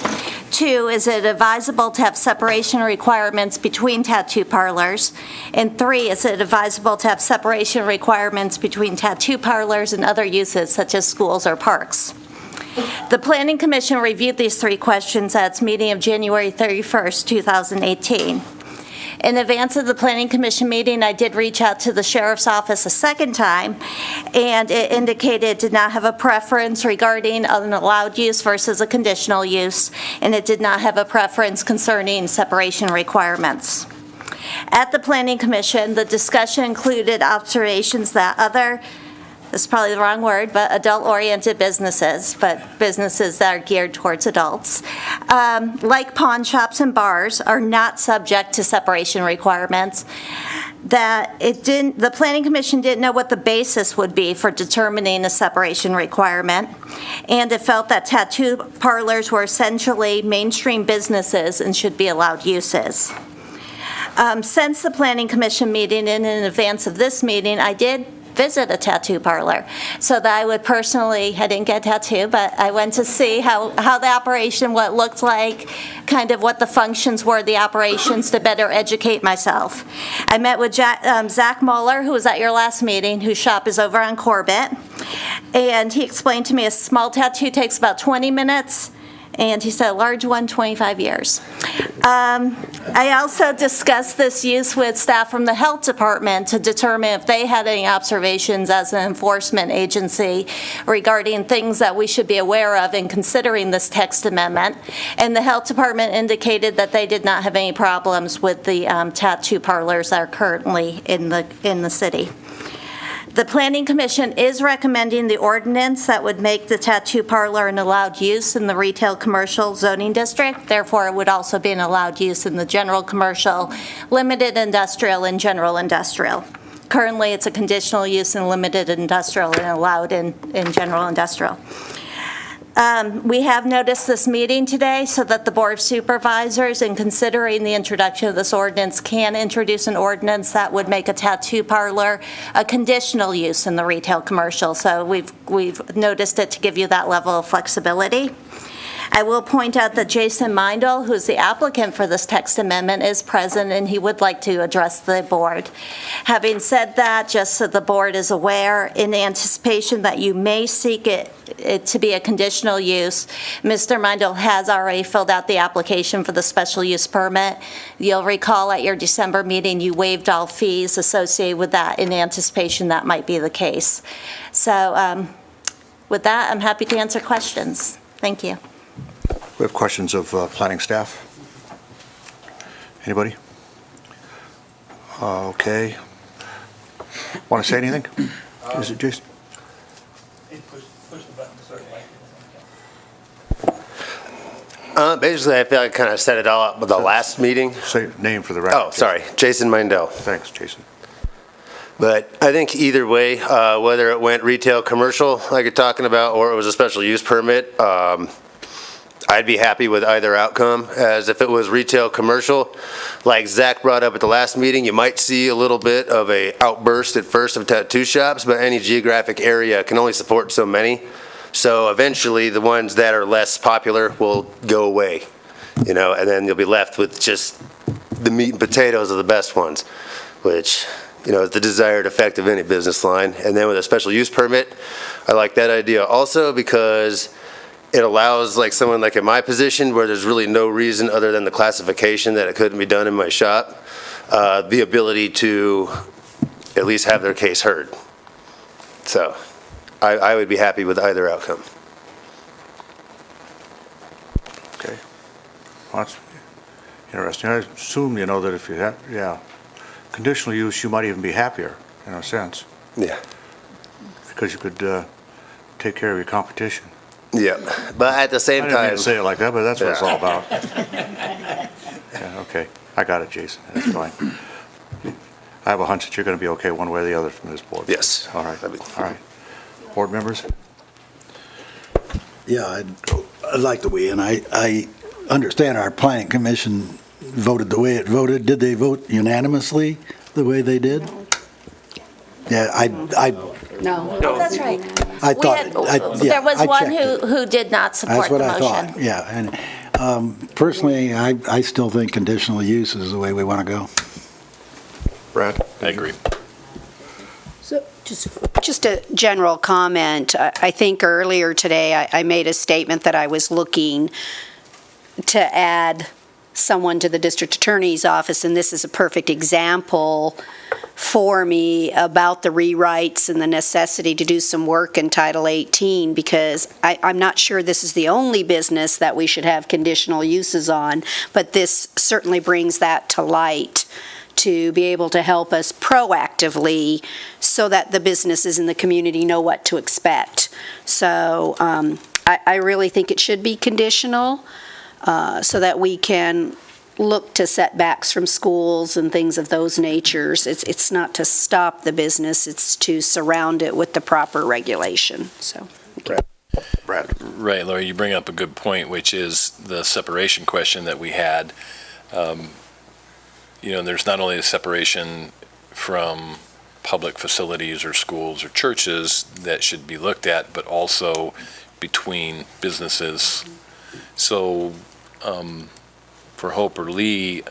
2, is it advisable to have separation requirements between tattoo parlors? And 3, is it advisable to have separation requirements between tattoo parlors and other uses such as schools or parks? The Planning Commission reviewed these 3 questions at its meeting of January 31st, 2018. In advance of the Planning Commission meeting, I did reach out to the Sheriff's Office a second time, and it indicated it did not have a preference regarding an allowed use versus a conditional use, and it did not have a preference concerning separation requirements. At the Planning Commission, the discussion included observations that other, this is probably the wrong word, but adult-oriented businesses, but businesses that are geared towards adults, like pawn shops and bars, are not subject to separation requirements. The Planning Commission didn't know what the basis would be for determining a separation requirement, and it felt that tattoo parlors were essentially mainstream businesses and should be allowed uses. Since the Planning Commission meeting and in advance of this meeting, I did visit a tattoo parlor so that I would personally, I didn't get a tattoo, but I went to see how the operation, what it looked like, kind of what the functions were, the operations, to better educate myself. I met with Zach Mueller, who was at your last meeting, whose shop is over on Corbett, and he explained to me a small tattoo takes about 20 minutes And he said, large one, 25 years. I also discussed this use with staff from the health department to determine if they had any observations as an enforcement agency regarding things that we should be aware of in considering this text amendment. And the health department indicated that they did not have any problems with the tattoo parlors that are currently in the city. The Planning Commission is recommending the ordinance that would make the tattoo parlor an allowed use in the retail commercial zoning district. Therefore, it would also be an allowed use in the general commercial, limited industrial, and general industrial. Currently, it's a conditional use in limited industrial and allowed in general industrial. We have noticed this meeting today so that the Board of Supervisors, in considering the introduction of this ordinance, can introduce an ordinance that would make a tattoo parlor a conditional use in the retail commercial. So we've noticed it to give you that level of flexibility. I will point out that Jason Meindl, who's the applicant for this text amendment, is present, and he would like to address the board. Having said that, just so the board is aware, in anticipation that you may seek it to be a conditional use, Mr. Meindl has already filled out the application for the special use permit. You'll recall at your December meeting, you waived all fees associated with that in anticipation that might be the case. So with that, I'm happy to answer questions. Thank you. We have questions of planning staff. Anybody? Okay. Want to say anything? Is it Jason? Basically, I feel like I kind of set it all up with the last meeting. Say name for the record. Oh, sorry, Jason Meindl. Thanks, Jason. But I think either way, whether it went retail commercial, like you're talking about, or it was a special use permit, I'd be happy with either outcome. As if it was retail commercial, like Zach brought up at the last meeting, you might see a little bit of a outburst at first of tattoo shops, but any geographic area can only support so many. So eventually, the ones that are less popular will go away, and then you'll be left with just the meat and potatoes of the best ones, which, is the desired effect of any business line. And then with a special use permit, I like that idea also because it allows someone in my position where there's really no reason other than the classification that it couldn't be done in my shop, the ability to at least have their case heard. So I would be happy with either outcome. Okay. Well, that's interesting. I assume, that if you have, conditional use, you might even be happier in a sense. Yeah. Because you could take care of your competition. Yeah, but at the same I didn't mean time, to say it like that, but that's what it's all about. Yeah, okay. I got it, Jason. That's fine. I have a hunch that you're going to be okay one way or the other from this board. Yes. All right. All right. Board members? Yeah, I'd like to weigh in. I understand our planning commission voted the way it voted. Did they vote unanimously the way they did? Yeah, No. Oh, that's right. I thought, There was I one checked it. who did not support the That's what I motion. thought, yeah. And personally, I still think conditional use is the way we want to go. Brad? I agree. So just a general comment. I think earlier today I made a statement that I was looking to add someone to the district attorney's office, and this is a perfect example for me about the rewrites and the necessity to do some work in Title 18, because I'm not sure this is the only business that we should have conditional uses on, but this certainly brings that to light to be able to help us proactively so that the businesses in the community know what to expect. So I really think it should be conditional so that we can look to setbacks from schools and things of those natures. It's not to stop the business, it's to surround it with the proper regulation. So, Brad. Right, Lori, you bring up a good point, which is the separation question that we had. There's not only a separation from public facilities or schools or churches that should be looked at, but also between businesses. So, for Hope or Lee,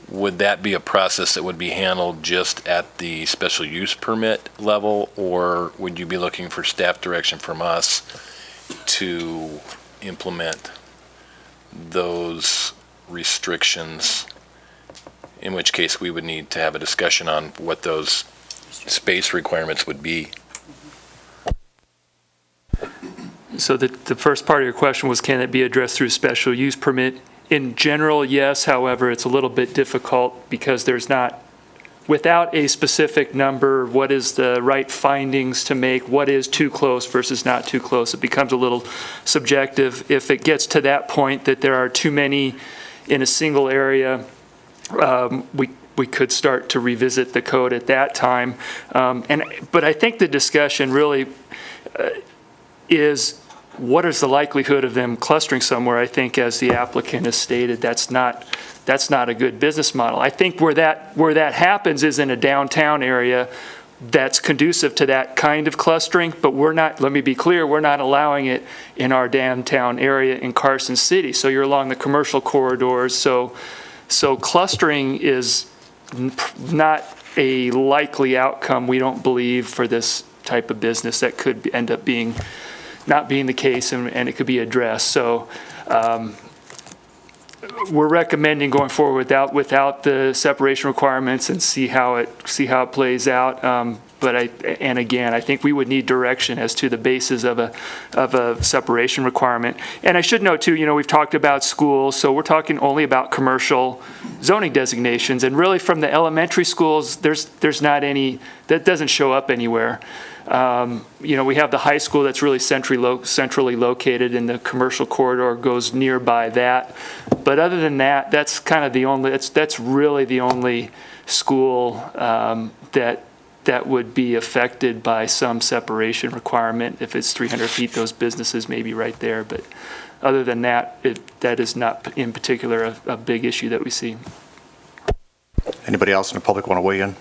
would that be a process that would be handled just at the special use permit level, or would you be looking for staff direction from us to implement those restrictions, in which case we would need to have a discussion on what those space requirements would be. So the first part of your question was, can it be addressed through special use permit? In general, yes. However, it's a little bit difficult because there's not, without a specific number, what is the right findings to make? What is too close versus not too close? It becomes a little subjective. If it gets to that point that there are too many in a single area, we could start to revisit the code at that time. But I think the discussion really is, what is the likelihood of them clustering somewhere? I think, as the applicant has stated, that's not a good business model. I think where that happens is in a downtown area that's conducive to that kind of clustering, but we're not, let me be clear, we're not allowing it in our downtown area in Carson City. So you're along the commercial corridors. So clustering is not a likely outcome, we don't believe, for this type of business. That could end up not being the case, and it could be addressed. So we're recommending going forward without the separation requirements and see how it plays out. And again, I think we would need direction as to the basis of a separation requirement. And I should note too, we've talked about schools, so we're talking only about commercial zoning designations. And really, from the elementary schools, there's not any, that doesn't show up anywhere. We have the high school that's really centrally located, and the commercial corridor goes nearby that. But other than that, that's kind of the only, that's really the only school that would be affected by some separation requirement. If it's 300 feet, those businesses may be right there. But other than that, that is not in particular a big issue that we see. Anybody else in the public want to weigh in?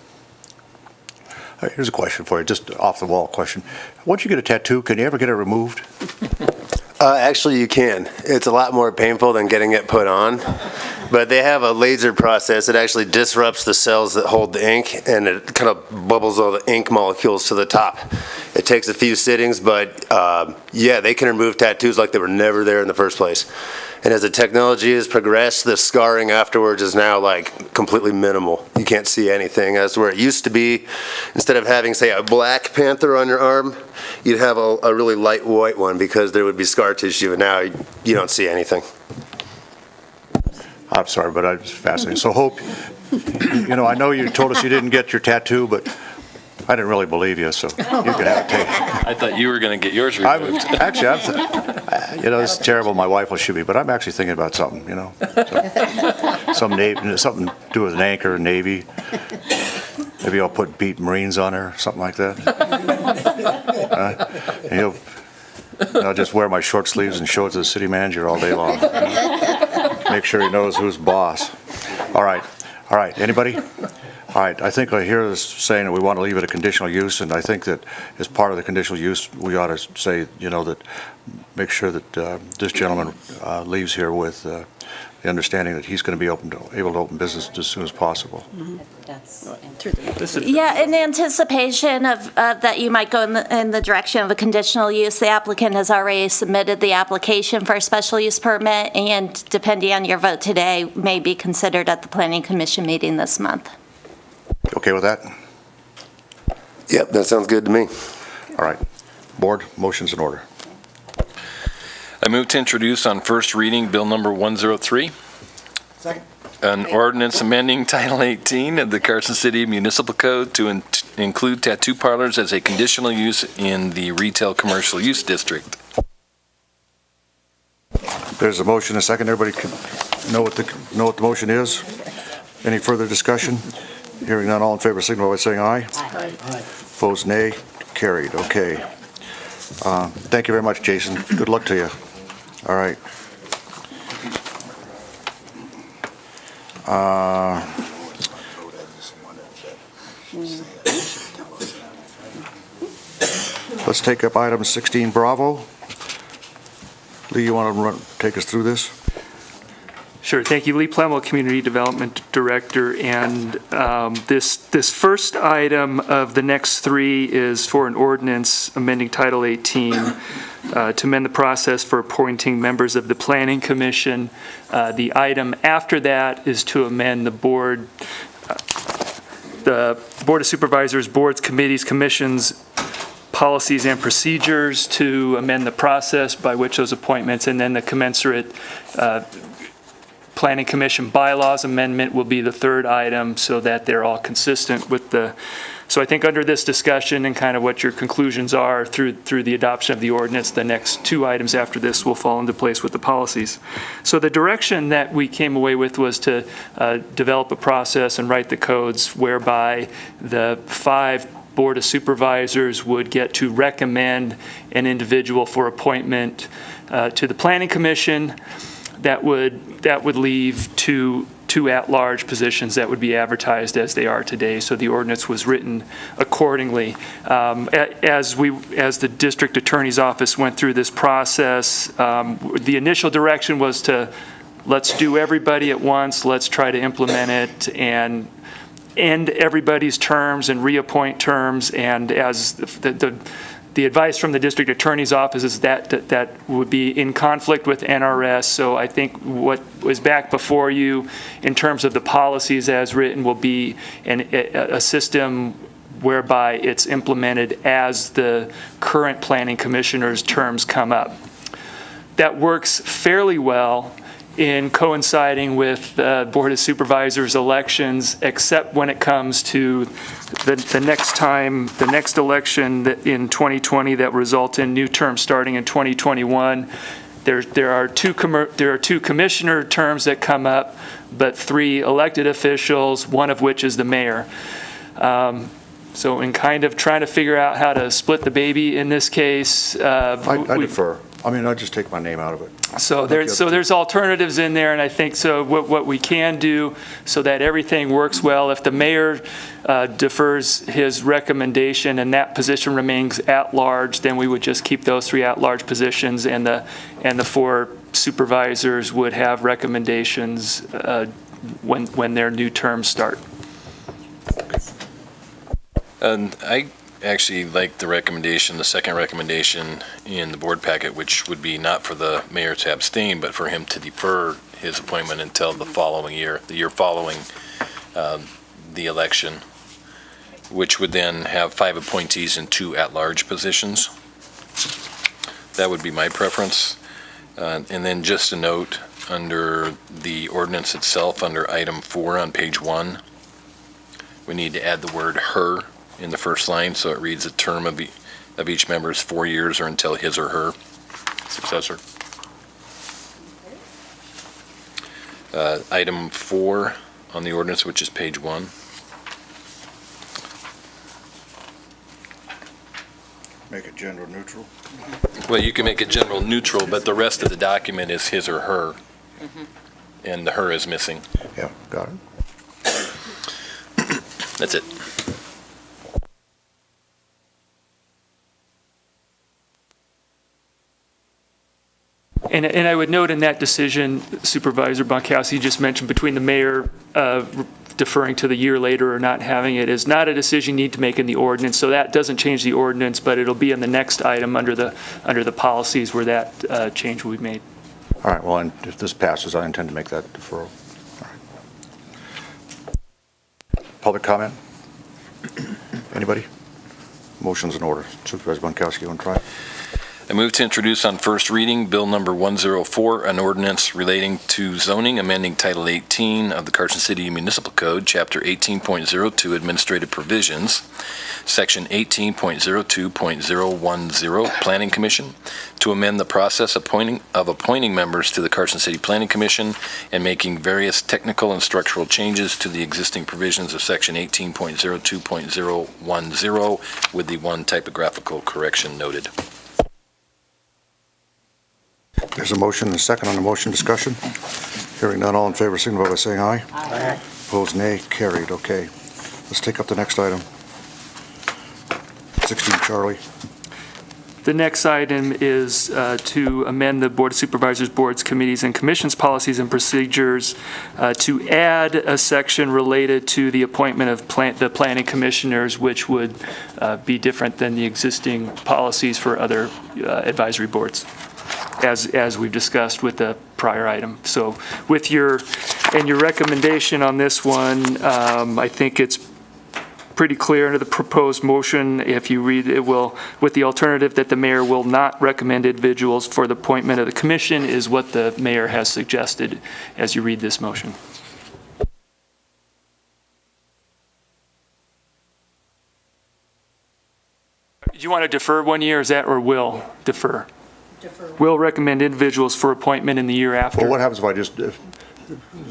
Here's a question for you, just off the wall question. Once you get a tattoo, can you ever get it removed? Actually, you can. It's a lot more painful than getting it put on. But they have a laser process that actually disrupts the cells that hold the ink, and it kind of bubbles all the ink molecules to the top. It takes a few sittings, but yeah, they can remove tattoos like they were never there in the first place. And as the technology has progressed, the scarring afterwards is now like completely minimal. You can't see anything. As to where it used to be, instead of having, say, a black panther on your arm, you'd have a really light white one because there would be scar tissue, and now you don't see anything. I'm sorry, but I'm fascinated. So Hope, I know you told us you didn't get your tattoo, but I didn't really believe you, so you could have it taken. I thought you were going to get yours removed. This is terrible. My wife will shoot me, but I'm actually thinking about something, something to do with an anchor, Navy. Maybe I'll beat Marines on her, something like that. I'll just wear my short sleeves and show it to the city manager all day long. Make sure he knows who's boss. All right. Anybody? All right, I think I hear this saying that we want to leave it a conditional use, and I think that as part of the conditional use, we ought to say, that make sure that this gentleman leaves here with the understanding that he's going to be able to open business as soon as possible. Yeah, in anticipation of that you might go in the direction of a conditional use, the applicant has already submitted the application for a special use permit, and depending on your vote today, may be considered at the Planning Commission meeting this month. Okay with that? Yep, that sounds good to me. All right. Board, motion's in order. I move to introduce on first reading Bill number 103. Second. An ordinance amending Title 18 of the Carson City Municipal Code to include tattoo parlors as a conditional use in the retail commercial use district. There's a motion, a second. Everybody can know what the motion is. Any further discussion? Hearing none, all in favor signify by saying aye. Aye. Opposed, nay. Carried. Okay. Thank you very much, Jason. Good luck to you. All right. Let's take up item 16, Bravo. Lee, you want to take us through this? Sure. Thank you. Lee Plemmel, Community Development Director. And this first item of the next three is for an ordinance amending Title 18 to amend the process for appointing members of the Planning Commission. The item after that is to amend the Board of Supervisors, boards, committees, commissions, policies and procedures, to amend the process by which those appointments, and then the commensurate Planning Commission bylaws amendment will be the third item, so that they're all consistent with the. So I think under this discussion and kind of what your conclusions are through the adoption of the ordinance, the next two items after this will fall into place with the policies. So the direction that we came away with was to develop a process and write the codes whereby the 5 Board of Supervisors would get to recommend an individual for appointment to the Planning Commission. That would leave two at-large positions that would be advertised as they are today. So the ordinance was written accordingly. As the district attorney's office went through this process, the initial direction was to let's do everybody at once. Let's try to implement it and end everybody's terms and reappoint terms. And as the advice from the district attorney's office is that would be in conflict with NRS. So I think what was back before you in terms of the policies as written will be a system whereby it's implemented as the current planning commissioner's terms come up. That works fairly well in coinciding with the Board of Supervisors elections, except when it comes to the next election in 2020 that result in new terms starting in 2021. There are two commissioner terms that come up, but 3 elected officials, one of which is the mayor. So in kind of trying to figure out how to split the baby in this case, I defer. I mean, I just take my name out of it. So there's alternatives in there, and I think so what we can do so that everything works well, if the mayor defers his recommendation and that position remains at large, then we would just keep those 3 at-large positions, and the 4 supervisors would have recommendations when their new terms start. And I actually like the second recommendation in the board packet, which would be not for the mayor to abstain, but for him to defer his appointment until the following year, the year following the election, which would then have 5 appointees and 2 at-large positions. That would be my preference. And then just a note, under the ordinance itself, under item 4 on page 1, we need to add the word "her" in the first line, so it reads: a term of each member is 4 years or until his or her successor. Item 4 on the ordinance, which is page 1. Make it gender neutral. Well, you can make it general neutral, but the rest of the document is his or her, and the "her" is missing. Yeah, got it. That's it. And I would note in that decision, Supervisor Bonkowski just mentioned between the mayor deferring to the year later or not having it is not a decision you need to make in the ordinance. So that doesn't change the ordinance, but it'll be in the next item under the policies where that change will be made. All right, well, and if this passes, I intend to make that deferral. All right. Public comment? Anybody? Motion's in order. Supervisor Bonkowski, you want to try? I move to introduce on first reading Bill Number 104, an ordinance relating to zoning, amending Title 18 of the Carson City Municipal Code, Chapter 18.02, Administrative Provisions, Section 18.02.010, Planning Commission, to amend the process of appointing members to the Carson City Planning Commission and making various technical and structural changes to the existing provisions of Section 18.02.010 with the one typographical correction noted. There's a motion and a second on the motion. Discussion. Hearing none, all in favor signify by saying aye. Aye. Opposed, nay. Carried. Okay. Let's take up the next item. 16, Charlie. The next item is to amend the Board of Supervisors, Boards, Committees, and Commissions policies and procedures to add a section related to the appointment of the planning commissioners, which would be different than the existing policies for other advisory boards, as we've discussed with the prior item. So with your recommendation on this one, I think it's pretty clear under the proposed motion. If you read it, will, with the alternative that the mayor will not recommend individuals for the appointment of the commission, is what the mayor has suggested as you read this motion. Do you want to defer 1 year, is that, or will defer? Defer. Will recommend individuals for appointment in the year after. Well, what happens if I just,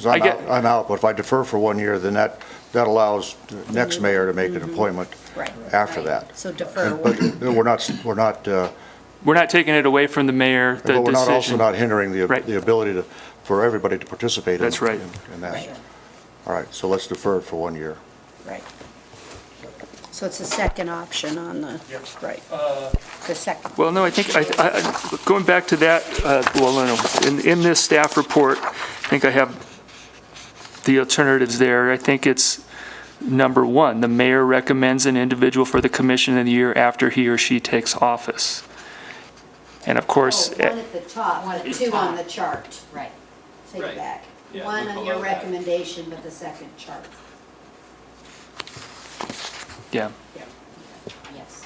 I'm out, but if I defer for 1 year, then that allows the next mayor to make an appointment after that. So defer. But we're not taking it away from the mayor, the but we're decision. also not hindering the ability for everybody to participate That's right. in that. All right, so let's defer it for 1 year. Right. So it's the second option on the, right, the second. Well, no, I think, going back to that, in this staff report, I think I have the alternatives there. I think it's number 1, the mayor recommends an individual for the commission in the year after he or she takes office. And of course... one at the top, 2 on the chart. Right. Take it back. Yeah, 1 on your recommendation, but the second chart. Yeah. Yes.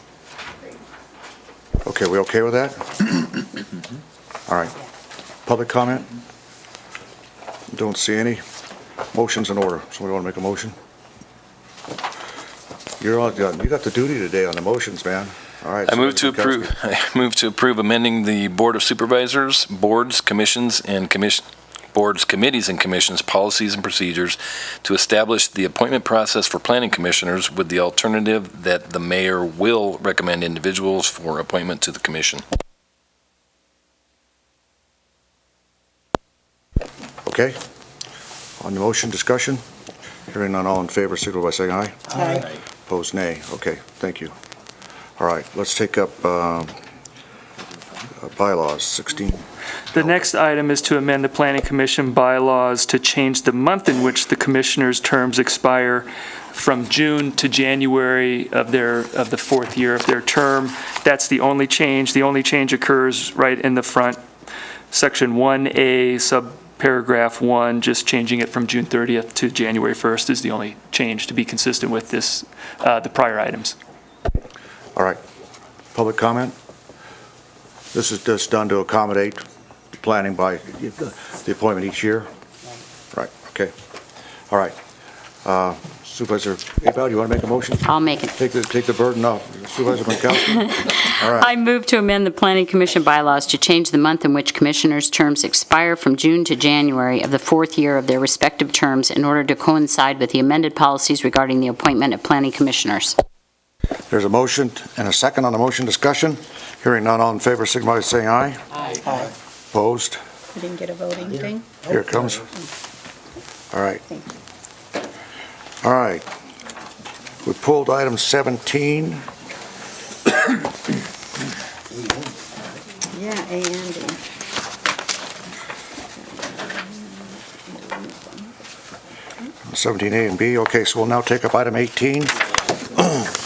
Okay, we okay with that? All right. Public comment? Don't see any. Motion's in order. Somebody want to make a motion? You got the duty today on the motions, man. All right. I move to approve amending the Board of Supervisors, Boards, Commissions, and Boards, Committees, and Commissions policies and procedures to establish the appointment process for planning commissioners with the alternative that the mayor will recommend individuals for appointment to the commission. Okay. On the motion, discussion? Hearing none, all in favor, signal by saying aye. Aye. Opposed, nay. Okay, thank you. All right, let's take up bylaws, 16. The next item is to amend the Planning Commission bylaws to change the month in which the commissioners' terms expire from June to January of the 4th year of their term. That's the only change. The only change occurs right in the front, section 1A, subparagraph 1, just changing it from June 30th to January 1st is the only change to be consistent with this, the prior items. All right. Public comment? This is just done to accommodate planning by the appointment each year? Right, okay. All right. Supervisor Abel, you want to make a motion? I'll make it. Take the burden off. Supervisor Minkowski? All right. I move to amend the Planning Commission bylaws to change the month in which commissioners' terms expire from June to January of the 4th year of their respective terms in order to coincide with the amended policies regarding the appointment of planning commissioners. There's a motion and a second on the motion. Discussion. Hearing none, all in favor, signify by saying aye. Aye. Opposed? We didn't get a voting thing? Here it comes. All right. All right. We pulled item 17. Yeah, A and D. 17A and B. Okay, so we'll now take up item 18.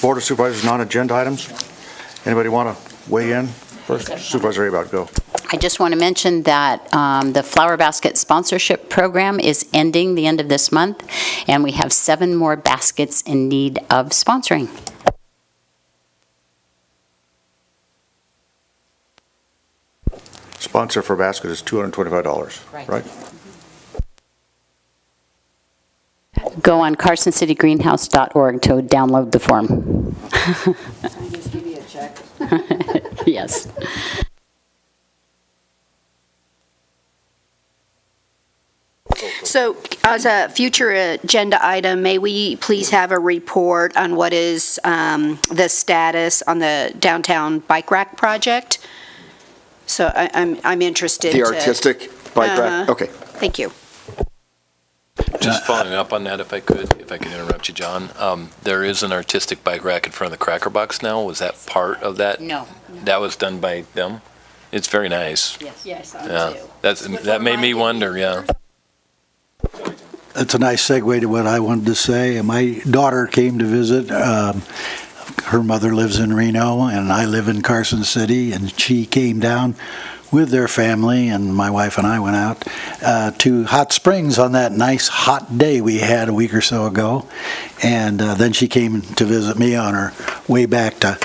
Board of Supervisors non-agenda items. Anybody want to weigh in? First, Supervisor Abel, go. I just want to mention that the Flower Basket sponsorship program is ending the end of this month, and we have 7 more baskets in need of sponsoring. Sponsor for basket is $225, right? Go on carsоncitygreenhouse.org to download the form. I just give you a check. Yes. So as a future agenda item, may we please have a report on what is the status on the downtown bike rack project? So I'm interested The to... artistic bike rack? Okay. Thank you. Just following up on that, if I could interrupt you, John. There is an artistic bike rack in front of the Cracker Box now. Was that part of that? No. That was done by them? It's very nice. Yes, I Yeah, that made me wonder, yeah. That's a nice segue to what I wanted to say. My daughter came to visit. Her mother lives in Reno, and I live in Carson City, and she came down with their family, and my wife and I went out to Hot Springs on that nice hot day we had a week or so ago. And then she came to visit me on her way back to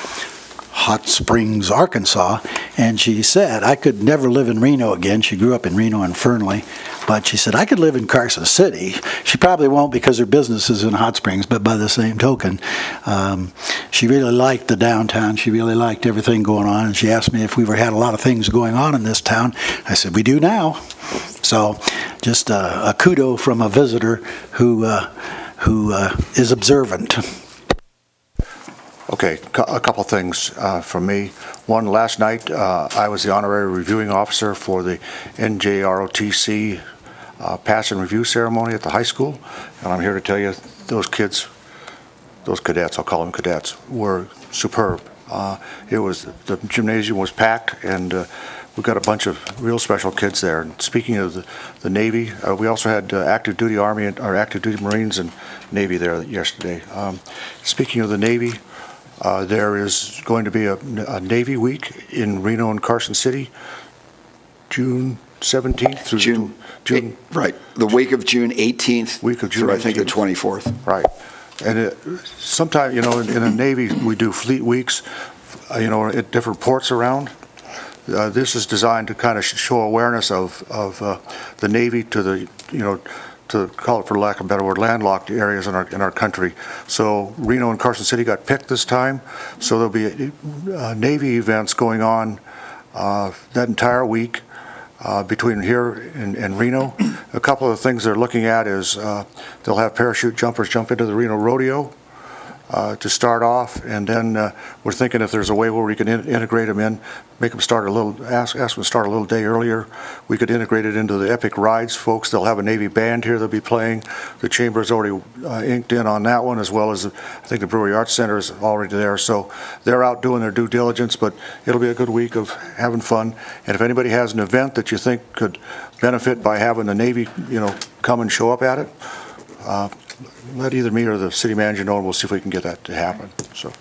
Hot Springs, Arkansas, and she said, I could never live in Reno again. She grew up in Reno and Fernley, but she said, I could live in Carson City. She probably won't because her business is in Hot Springs, but by the same token, she really liked the downtown. She really liked everything going on, and she asked me if we had a lot of things going on in this town. I said, we do now. So just a kudo from a visitor who is observant. Okay, a couple things from me. One, last night I was the honorary reviewing officer for the NJROTC pass and review ceremony at the high school, and I'm here to tell you those kids, those cadets, I'll call them cadets, were superb. The gymnasium was packed, and we've got a bunch of real special kids there. And speaking of the Navy, we also had active duty Army or active duty Marines and Navy there yesterday. Speaking of the Navy, there is going to be a Navy Week in Reno and Carson City, June 17th through June. Right, the week of June 18th through I think the 24th. Right. And sometimes, in the Navy, we do fleet weeks, at different ports around. This is designed to kind of show awareness of the Navy to the, to call it for lack of a better word, landlocked areas in our country. So Reno and Carson City got picked this time. So there'll be Navy events going on that entire week between here and Reno. A couple of things they're looking at is they'll have parachute jumpers jump into the Reno Rodeo to start off, and then we're thinking if there's a way where we can integrate them in, make them start ask them to start a little day earlier. We could integrate it into the Epic Rides folks. They'll have a Navy band here they'll be playing. The Chamber's already inked in on that one, as well as I think the Brewery Arts Center is already there. So they're out doing their due diligence, but it'll be a good week of having fun. And if anybody has an event that you think could benefit by having the Navy, come and show up at it, let either me or the city manager know, and we'll see if we can get that to happen. So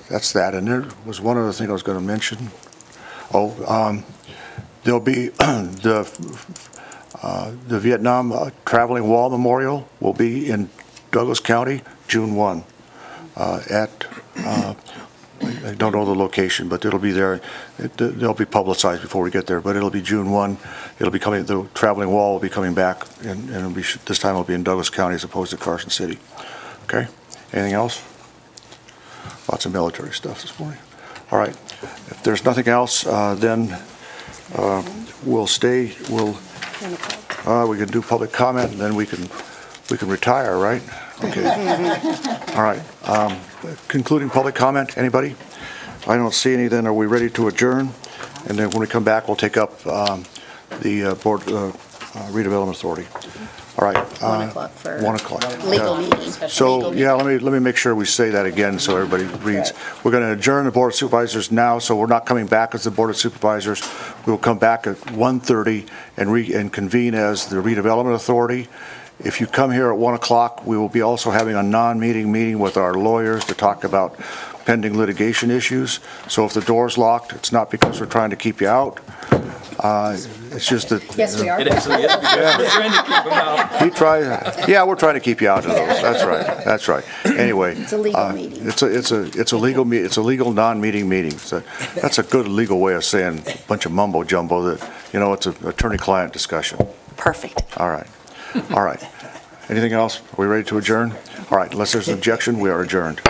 that's that. And there was one other thing I was going to mention. There'll be the Vietnam Traveling Wall Memorial will be in Douglas County, June 1 I don't know the location, but it'll be there. They'll be publicized before we get there, but it'll be June 1. It'll be coming, the Traveling Wall will be coming back, and it'll be, this time it'll be in Douglas County as opposed to Carson City. Okay? Anything else? Lots of military stuff this morning. All right. If there's nothing else, then we'll stay. We can do public comment, and then we can retire, right? Okay. All right. Concluding public comment, anybody? I don't see any. Then are we ready to adjourn? And then when we come back, we'll take up the Board Redevelopment Authority. All right. 1 o'clock for 1 o'clock. legal meeting. So, yeah, let me make sure we say that again so everybody reads. We're going to adjourn the Board of Supervisors now, so we're not coming back as the Board of Supervisors. We will come back at 1:30 and convene as the Redevelopment Authority. If you come here at 1 o'clock, we will be also having a non-meeting meeting with our lawyers to talk about pending litigation issues. So if the door's locked, it's not because we're trying to keep you out. It's just that. Yes, we are. It actually is because we're trying to keep them out. Yeah, we're trying to keep you out of those. That's right. That's right. Anyway. It's a legal meeting. It's a legal non-meeting meeting. So that's a good legal way of saying a bunch of mumbo jumbo that, it's an attorney-client discussion. Perfect. All right. All right. Anything else? Are we ready to adjourn? All right. Unless there's an objection, we are adjourned.